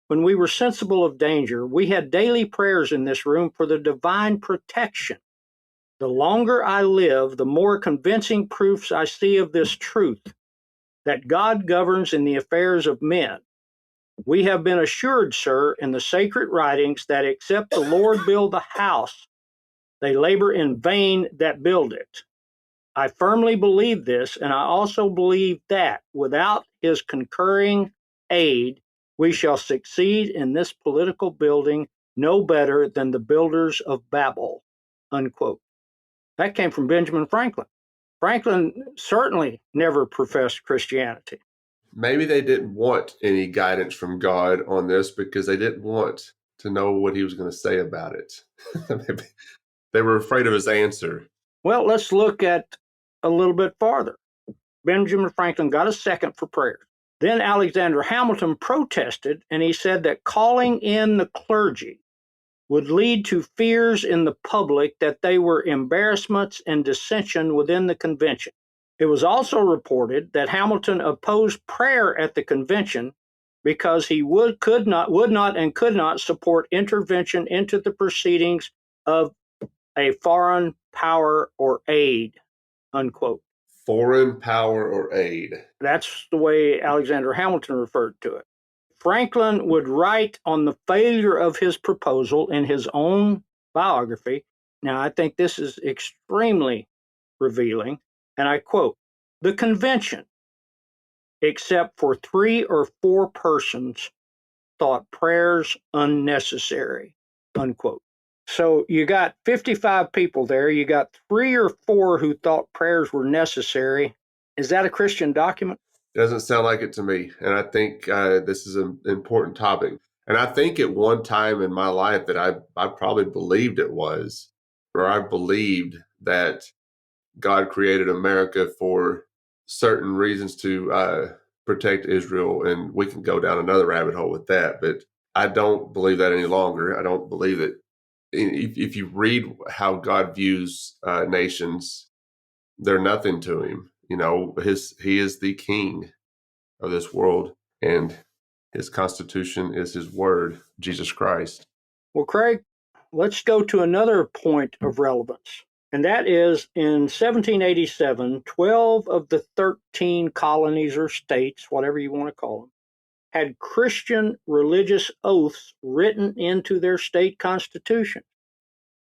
when we were sensible of danger, we had daily prayers in this room for the divine protection. The longer I live, the more convincing proofs I see of this truth, that God governs in the affairs of men. We have been assured, sir, in the sacred writings that except the Lord build the house, they labor in vain that build it. I firmly believe this, and I also believe that without his concurring aid, we shall succeed in this political building no better than the builders of Babel, unquote. That came from Benjamin Franklin. Franklin certainly never professed Christianity. Maybe they didn't want any guidance from God on this because they didn't want to know what he was going to say about it. Maybe they were afraid of his answer. Well, let's look at a little bit farther. Benjamin Franklin got a second for prayer. Then Alexander Hamilton protested, and he said that calling in the clergy would lead to fears in the public that they were embarrassments and dissension within the convention. It was also reported that Hamilton opposed prayer at the convention because he could not support intervention into the proceedings of a foreign power or aid, unquote. Foreign power or aid. That's the way Alexander Hamilton referred to it. Franklin would write on the failure of his proposal in his own biography. Now, I think this is extremely revealing, and I quote, "The convention, except for 3 or 4 persons, thought prayers unnecessary," unquote. So you got 55 people there. You got 3 or 4 who thought prayers were necessary. Is that a Christian document? Doesn't sound like it to me. And I think this is an important topic. And I think at one time in my life that I probably believed it was, or I believed that God created America for certain reasons to protect Israel. And we can go down another rabbit hole with that. But I don't believe that any longer. I don't believe that. If you read how God views nations, they're nothing to him. You know, he is the king of this world, and his constitution is his word, Jesus Christ. Well, Craig, let's go to another point of relevance, and that is in 1787, 12 of the 13 colonies or states, whatever you want to call them, had Christian religious oaths written into their state constitution.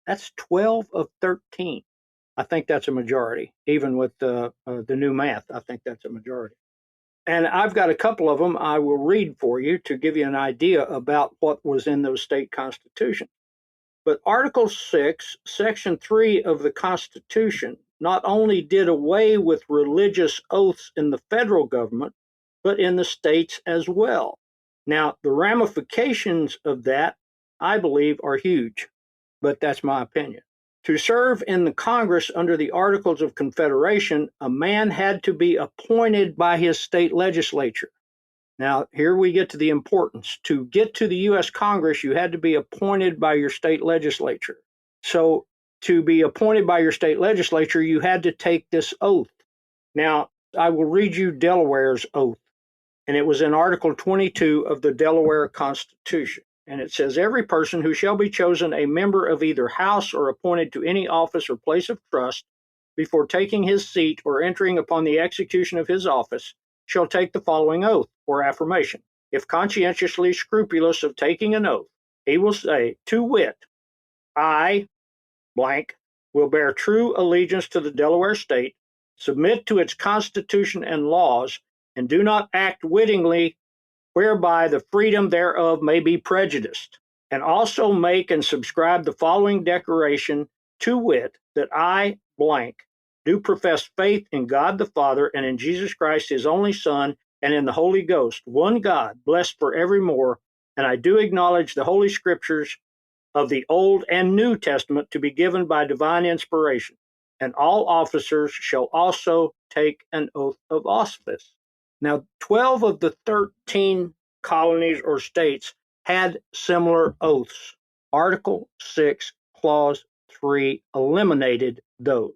That's 12 of 13. I think that's a majority. Even with the new math, I think that's a majority. And I've got a couple of them I will read for you to give you an idea about what was in those state constitutions. But Article 6, Section 3 of the Constitution not only did away with religious oaths in the federal government, but in the states as well. Now, the ramifications of that, I believe, are huge, but that's my opinion. To serve in the Congress under the Articles of Confederation, a man had to be appointed by his state legislature. Now, here we get to the importance. To get to the U.S. Congress, you had to be appointed by your state legislature. So, to be appointed by your state legislature, you had to take this oath. Now, I will read you Delaware's oath, and it was in Article 22 of the Delaware Constitution. And it says, "Every person who shall be chosen a member of either house or appointed to any office or place of trust before taking his seat or entering upon the execution of his office shall take the following oath or affirmation. If conscientiously scrupulous of taking an oath, he will say, to wit, I, blank, will bear true allegiance to the Delaware state, submit to its constitution and laws, and do not act wittingly whereby the freedom thereof may be prejudiced, and also make and subscribe the following declaration, to wit, that I, blank, do profess faith in God the Father and in Jesus Christ, his only Son, and in the Holy Ghost, one God, blessed for evermore, and I do acknowledge the Holy Scriptures of the Old and New Testament to be given by divine inspiration, and all officers shall also take an oath of office." Now, 12 of the 13 colonies or states had similar oaths. Article 6, Clause 3 eliminated those.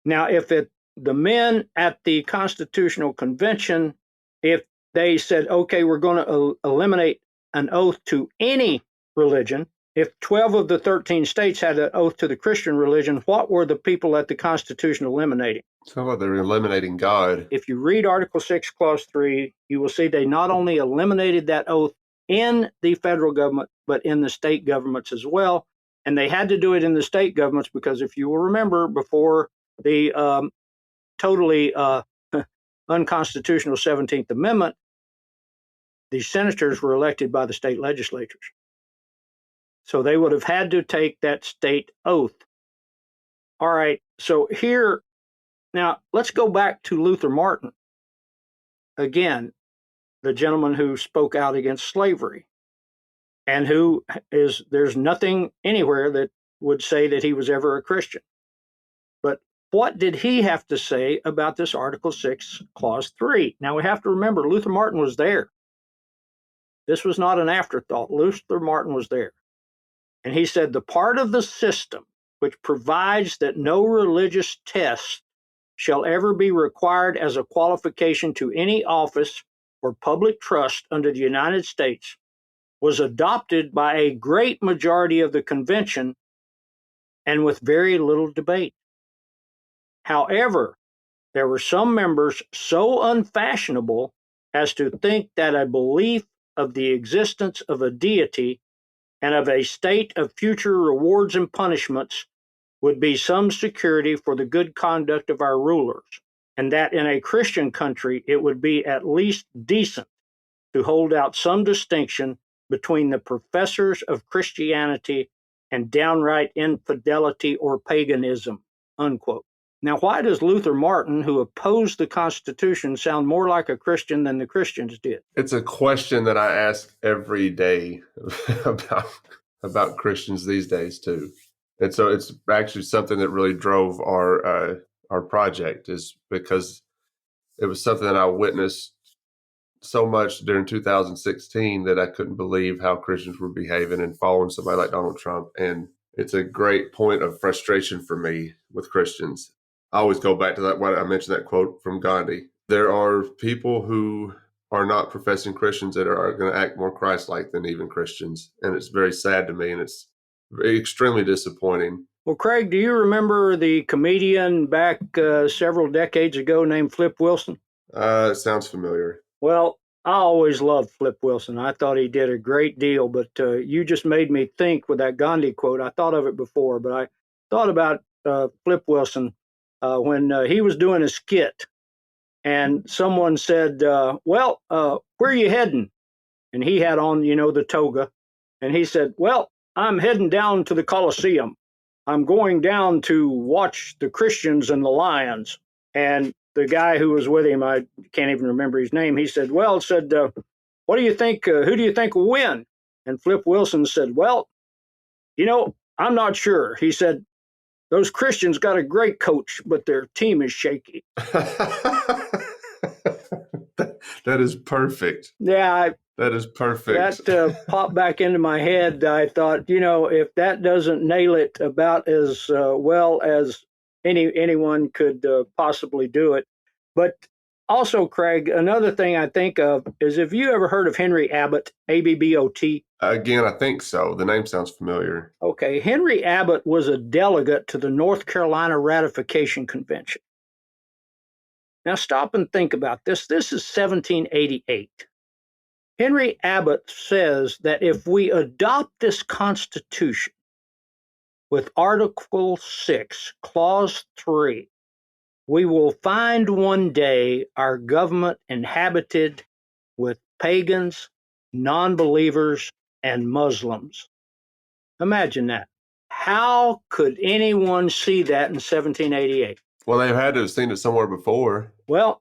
Now, if the men at the Constitutional Convention, if they said, okay, we're going to eliminate an oath to any religion, if 12 of the 13 states had an oath to the Christian religion, what were the people that the Constitution eliminating? Sounds like they're eliminating God. If you read Article 6, Clause 3, you will see they not only eliminated that oath in the federal government, but in the state governments as well. And they had to do it in the state governments because if you will remember, before the totally unconstitutional 17th Amendment, the senators were elected by the state legislatures. So they would have had to take that state oath. All right, so here, now let's go back to Luther Martin. Again, the gentleman who spoke out against slavery and there's nothing anywhere that would say that he was ever a Christian. But what did he have to say about this Article 6, Clause 3? Now we have to remember, Luther Martin was there. This was not an afterthought. Luther Martin was there. And he said, the part of the system which provides that no religious test shall ever be required as a qualification to any office or public trust under the United States was adopted by a great majority of the convention and with very little debate. However, there were some members so unfashionable as to think that a belief of the existence of a deity and of a state of future rewards and punishments would be some security for the good conduct of our rulers, and that in a Christian country it would be at least decent to hold out some distinction between the professors of Christianity and downright infidelity or paganism, unquote. Now, why does Luther Martin, who opposed the Constitution, sound more like a Christian than the Christians did? It's a question that I ask every day about Christians these days too, and so it's actually something that really drove our project, is because it was something that I witnessed so much during 2016 that I couldn't believe how Christians were behaving and following somebody like Donald Trump, and it's a great point of frustration for me with Christians. I always go back to that, why I mentioned that quote from Gandhi. There are people who are not professing Christians that are going to act more Christ-like than even Christians. And it's very sad to me, and it's extremely disappointing. Well, Craig, do you remember the comedian back several decades ago named Flip Wilson? It sounds familiar. Well, I always loved Flip Wilson. I thought he did a great deal, but you just made me think with that Gandhi quote. I thought of it before, but I thought about Flip Wilson when he was doing a skit, and someone said, where are you heading? And he had on, the toga, and he said, well, I'm heading down to the Coliseum. I'm going down to watch the Christians and the Lions. And the guy who was with him, I can't even remember his name, he said, what do you think, who do you think will win? And Flip Wilson said, well, I'm not sure. He said, those Christians got a great coach, but their team is shaky. That is perfect. Yeah. That is perfect. That popped back into my head. I thought, if that doesn't nail it about as well as anyone could possibly do it. But also, Craig, another thing I think of is, if you ever heard of Henry Abbot, Abbot? Again, I think so. The name sounds familiar. Okay. Henry Abbot was a delegate to the North Carolina Ratification Convention. Now stop and think about this. This is 1788. Henry Abbot says that if we adopt this Constitution with Article 6, Clause 3, we will find one day our government inhabited with pagans, non-believers, and Muslims. Imagine that. How could anyone see that in 1788? Well, they've had to have seen it somewhere before. Well,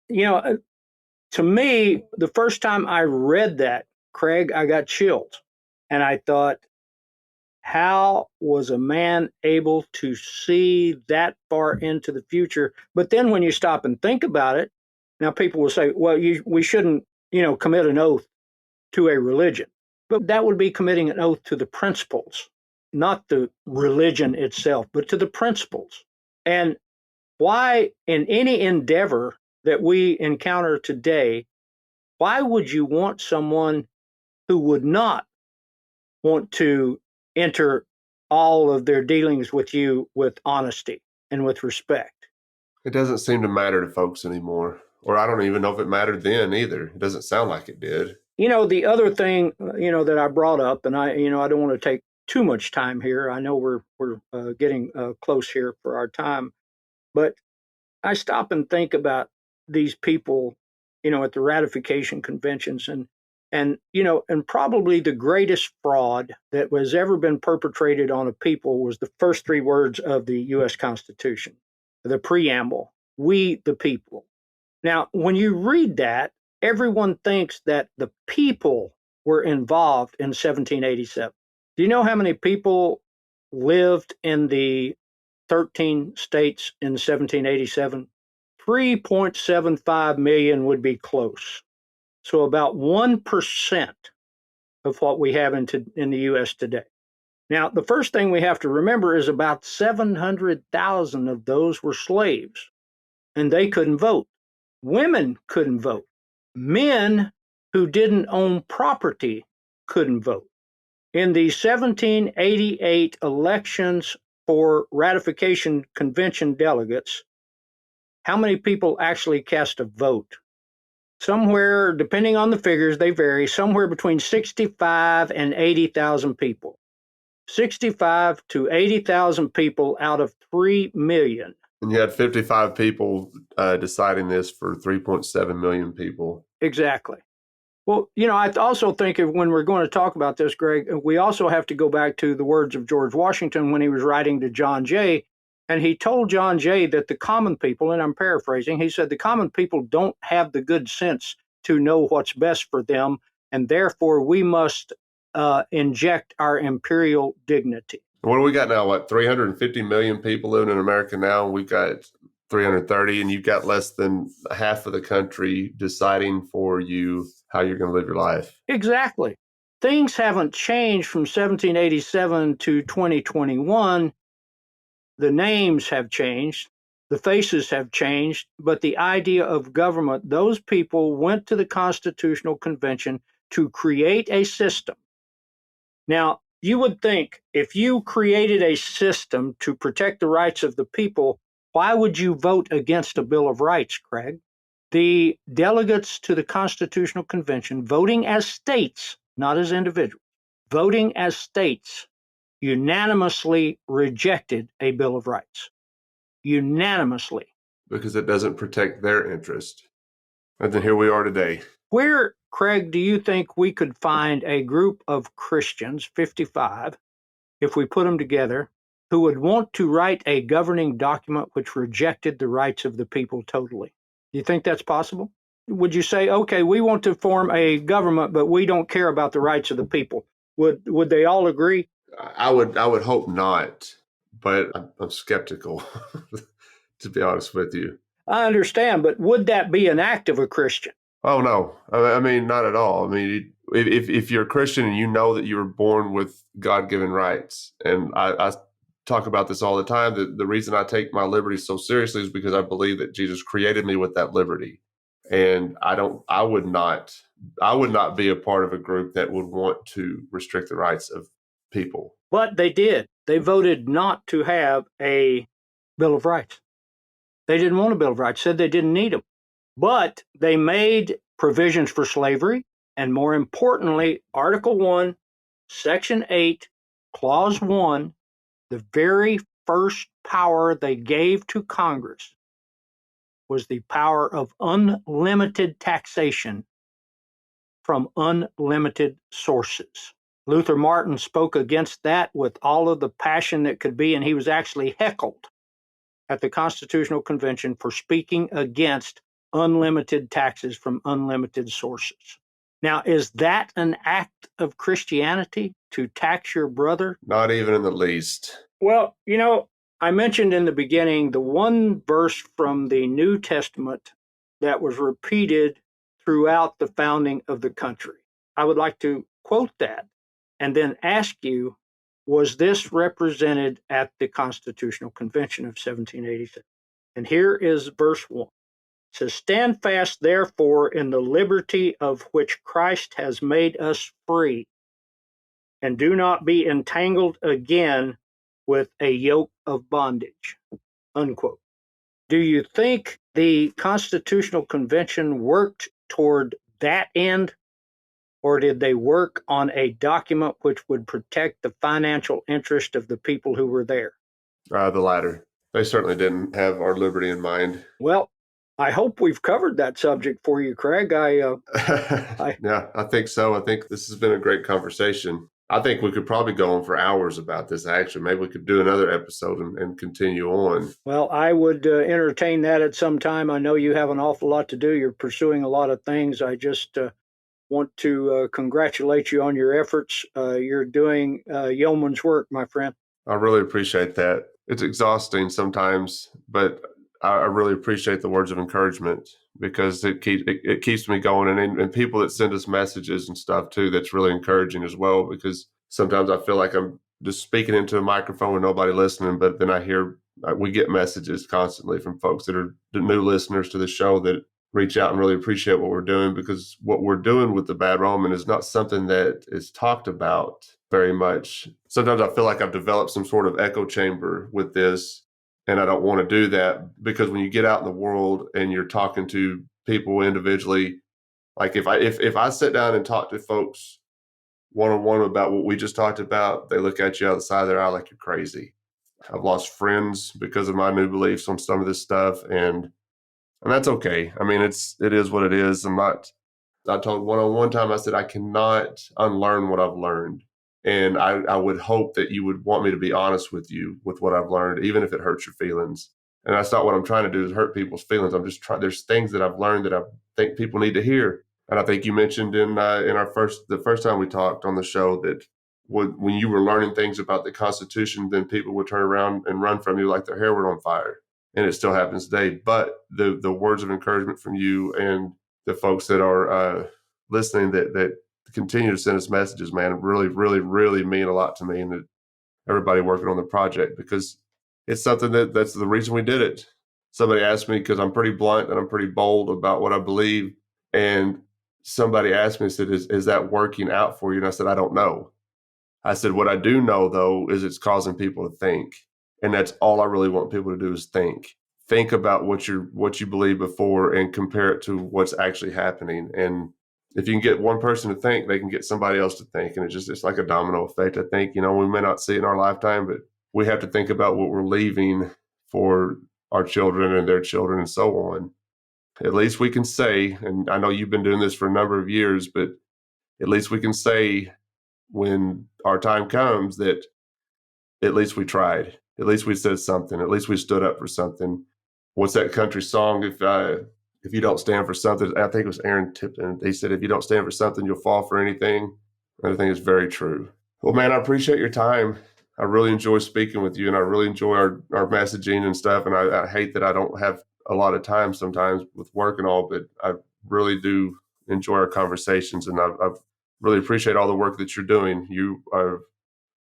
to me, the first time I read that, Craig, I got chilled. And I thought, how was a man able to see that far into the future? But then when you stop and think about it, now people will say, well, we shouldn't, commit an oath to a religion. But that would be committing an oath to the principles, not the religion itself, but to the principles. And why, in any endeavor that we encounter today, why would you want someone who would not want to enter all of their dealings with you with honesty and with respect. It doesn't seem to matter to folks anymore. Or I don't even know if it mattered then either. It doesn't sound like it did. The other thing, that I brought up, and I don't want to take too much time here. I know we're getting close here for our time, but I stop and think about these people, at the ratification conventions, and probably the greatest fraud that was ever been perpetrated on a people was the first three words of the U.S. Constitution, the preamble, "We the people." Now, when you read that, everyone thinks that the people were involved in 1787. Do you know how many people lived in the 13 states in 1787? 3.75 million would be close. So about 1% of what we have in the U.S. today. Now, the first thing we have to remember is about 700,000 of those were slaves, and they couldn't vote. Women couldn't vote. Men who didn't own property couldn't vote. In the 1788 elections for ratification convention delegates, how many people actually cast a vote? Somewhere, depending on the figures, they vary, somewhere between 65 and 80,000 people. 65 to 80,000 people out of 3 million. And you had 55 people deciding this for 3.7 million people. Exactly. Well, I also think when we're going to talk about this, Greg, we also have to go back to the words of George Washington when he was writing to John Jay. And he told John Jay that the common people, and I'm paraphrasing, he said the common people don't have the good sense to know what's best for them, and therefore we must inject our imperial dignity. What do we got now? What, 350 million people living in America now? We've got 330, and you've got less than half of the country deciding for you how you're going to live your life. Exactly. Things haven't changed from 1787 to 2021. The names have changed, the faces have changed, but the idea of government, those people went to the Constitutional Convention to create a system. Now, you would think if you created a system to protect the rights of the people, why would you vote against a Bill of Rights, Craig? The delegates to the Constitutional Convention, voting as states, not as individuals, voting as states, unanimously rejected a Bill of Rights. Unanimously. Because it doesn't protect their interest. And then here we are today. Where, Craig, do you think we could find a group of Christians, 55, if we put them together, who would want to write a governing document which rejected the rights of the people totally? Do you think that's possible? Would you say, okay, we want to form a government, but we don't care about the rights of the people? Would they all agree? I would hope not, but I'm skeptical, to be honest with you. I understand, but would that be an act of a Christian? Oh, no. I mean, not at all. I mean, if you're a Christian and you know that you were born with God-given rights, and I talk about this all the time, that the reason I take my liberty so seriously is because I believe that Jesus created me with that liberty. And I would not be a part of a group that would want to restrict the rights of people. But they did. They voted not to have a Bill of Rights. They didn't want a Bill of Rights, said they didn't need them. But they made provisions for slavery, and more importantly, Article 1, Section 8, Clause 1, the very first power they gave to Congress was the power of unlimited taxation from unlimited sources. Luther Martin spoke against that with all of the passion that could be, and he was actually heckled at the Constitutional Convention for speaking against unlimited taxes from unlimited sources. Now, is that an act of Christianity to tax your brother? Not even in the least. Well, I mentioned in the beginning the one verse from the New Testament that was repeated throughout the founding of the country. I would like to quote that and then ask you, was this represented at the Constitutional Convention of 1787? And here is verse 1. It says, "Stand fast, therefore, in the liberty of which Christ has made us free, and do not be entangled again with a yoke of bondage, unquote. Do you think the Constitutional Convention worked toward that end, or did they work on a document which would protect the financial interest of the people who were there? The latter. They certainly didn't have our liberty in mind. Well, I hope we've covered that subject for you, Craig. Yeah, I think so. I think this has been a great conversation. I think we could probably go on for hours about this, actually. Maybe we could do another episode and continue on. Well, I would entertain that at some time. I know you have an awful lot to do. You're pursuing a lot of things. I just want to congratulate you on your efforts. You're doing yeoman's work, my friend. I really appreciate that. It's exhausting sometimes, but I really appreciate the words of encouragement because it keeps me going. And people that send us messages and stuff too, that's really encouraging as well, because sometimes I feel like I'm just speaking into a microphone with nobody listening, but then we get messages constantly from folks that are the new listeners to the show that reach out and really appreciate what we're doing, because what we're doing with the Bad Roman is not something that is talked about very much. Sometimes I feel like I've developed some sort of echo chamber with this, and I don't want to do that, because when you get out in the world and you're talking to people individually, like if I sit down and talk to folks one-on-one about what we just talked about, they look at you out the side of their eye like you're crazy. I've lost friends because of my new beliefs on some of this stuff, and that's okay. I mean, it is what it is. I told one time, I said, I cannot unlearn what I've learned. And I would hope that you would want me to be honest with you with what I've learned, even if it hurts your feelings. And that's not what I'm trying to do, is hurt people's feelings. I'm just trying, there's things that I've learned that I think people need to hear. And I think you mentioned in the first time we talked on the show that when you were learning things about the Constitution, then people would turn around and run from you like their hair were on fire. And it still happens today. But the words of encouragement from you and the folks that are listening that continue to send us messages, man, really, really, really mean a lot to me and everybody working on the project, because it's something that's the reason we did it. Somebody asked me, because I'm pretty blunt and I'm pretty bold about what I believe. And somebody asked me, said, is that working out for you? And I said, I don't know. I said, what I do know, though, is it's causing people to think. And that's all I really want people to do, is think. Think about what you believe before and compare it to what's actually happening. And if you can get one person to think, they can get somebody else to think. And it's like a domino effect. I think, we may not see it in our lifetime, but we have to think about what we're leaving for our children and their children and so on. At least we can say, and I know you've been doing this for a number of years, but at least we can say when our time comes that at least we tried. At least we said something. At least we stood up for something. What's that country song? If you don't stand for something, I think it was Aaron Tipton. He said, if you don't stand for something, you'll fall for anything. And I think it's very true. Well, man, I appreciate your time. I really enjoy speaking with you, and I really enjoy our messaging and stuff. And I hate that I don't have a lot of time sometimes with work and all, but I really do enjoy our conversations, and I really appreciate all the work that you're doing. I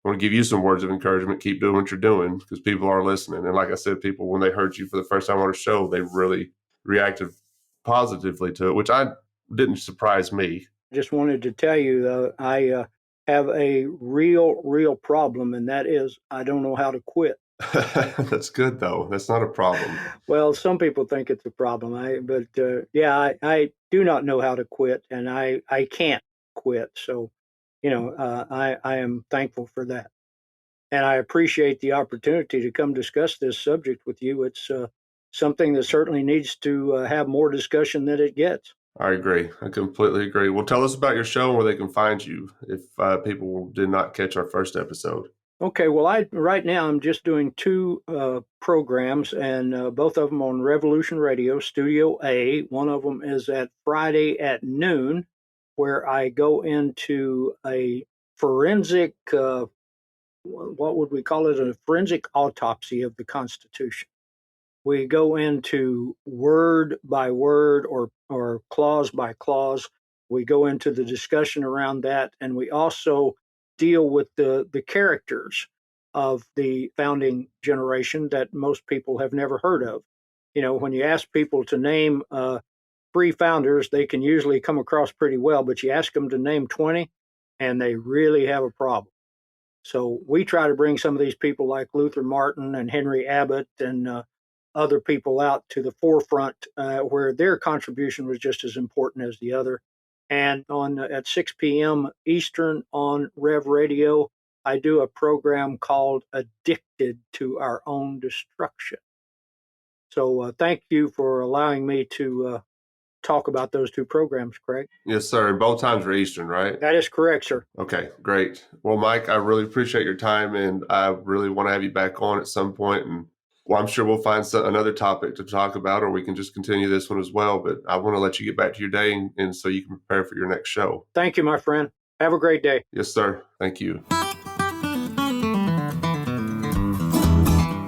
want to give you some words of encouragement. Keep doing what you're doing, because people are listening. And like I said, people, when they heard you for the first time on our show, they really reacted positively to it, which didn't surprise me. Just wanted to tell you, though, I have a real problem, and that is I don't know how to quit. That's good, though. That's not a problem. Well, some people think it's a problem, but I do not know how to quit, and I can't quit. So, I am thankful for that. And I appreciate the opportunity to come discuss this subject with you. It's something that certainly needs to have more discussion than it gets. I agree. I completely agree. Well, tell us about your show and where they can find you if people did not catch our first episode. Okay, well, right now I'm just doing 2 programs, and both of them on Revolution Radio, Studio A. One of them is at Friday at noon, where I go into a forensic, what would we call it, a forensic autopsy of the Constitution. We go into word by word or clause by clause. We go into the discussion around that, and we also deal with the characters of the founding generation that most people have never heard of. When you ask people to name 3 founders, they can usually come across pretty well, but you ask them to name 20, and they really have a problem. So we try to bring some of these people like Luther Martin and Henry Abbot and other people out to the forefront where their contribution was just as important as the other. And at 6 p.m. Eastern on Rev Radio, I do a program called Addicted to Our Own Destruction. So thank you for allowing me to talk about those two programs, Craig. Yes, sir. And both times are Eastern, right? That is correct, sir. Okay, great. Well, Mike, I really appreciate your time, and I really want to have you back on at some point. And well, I'm sure we'll find another topic to talk about, or we can just continue this one as well. But I want to let you get back to your day, and so you can prepare for your next show. Thank you, my friend. Have a great day. Yes, sir. Thank you.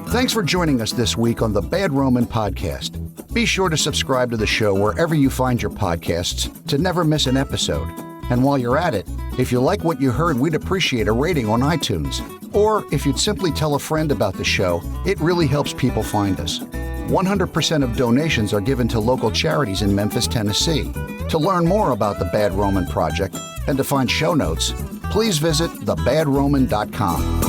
Thanks for joining us this week on the Bad Roman Podcast. Be sure to subscribe to the show wherever you find your podcasts to never miss an episode. And while you're at it, if you like what you heard, we'd appreciate a rating on iTunes. Or if you'd simply tell a friend about the show, it really helps people find us. 100% of donations are given to local charities in Memphis, Tennessee. To learn more about the Bad Roman Project and to find show notes, please visit thebadroman.com.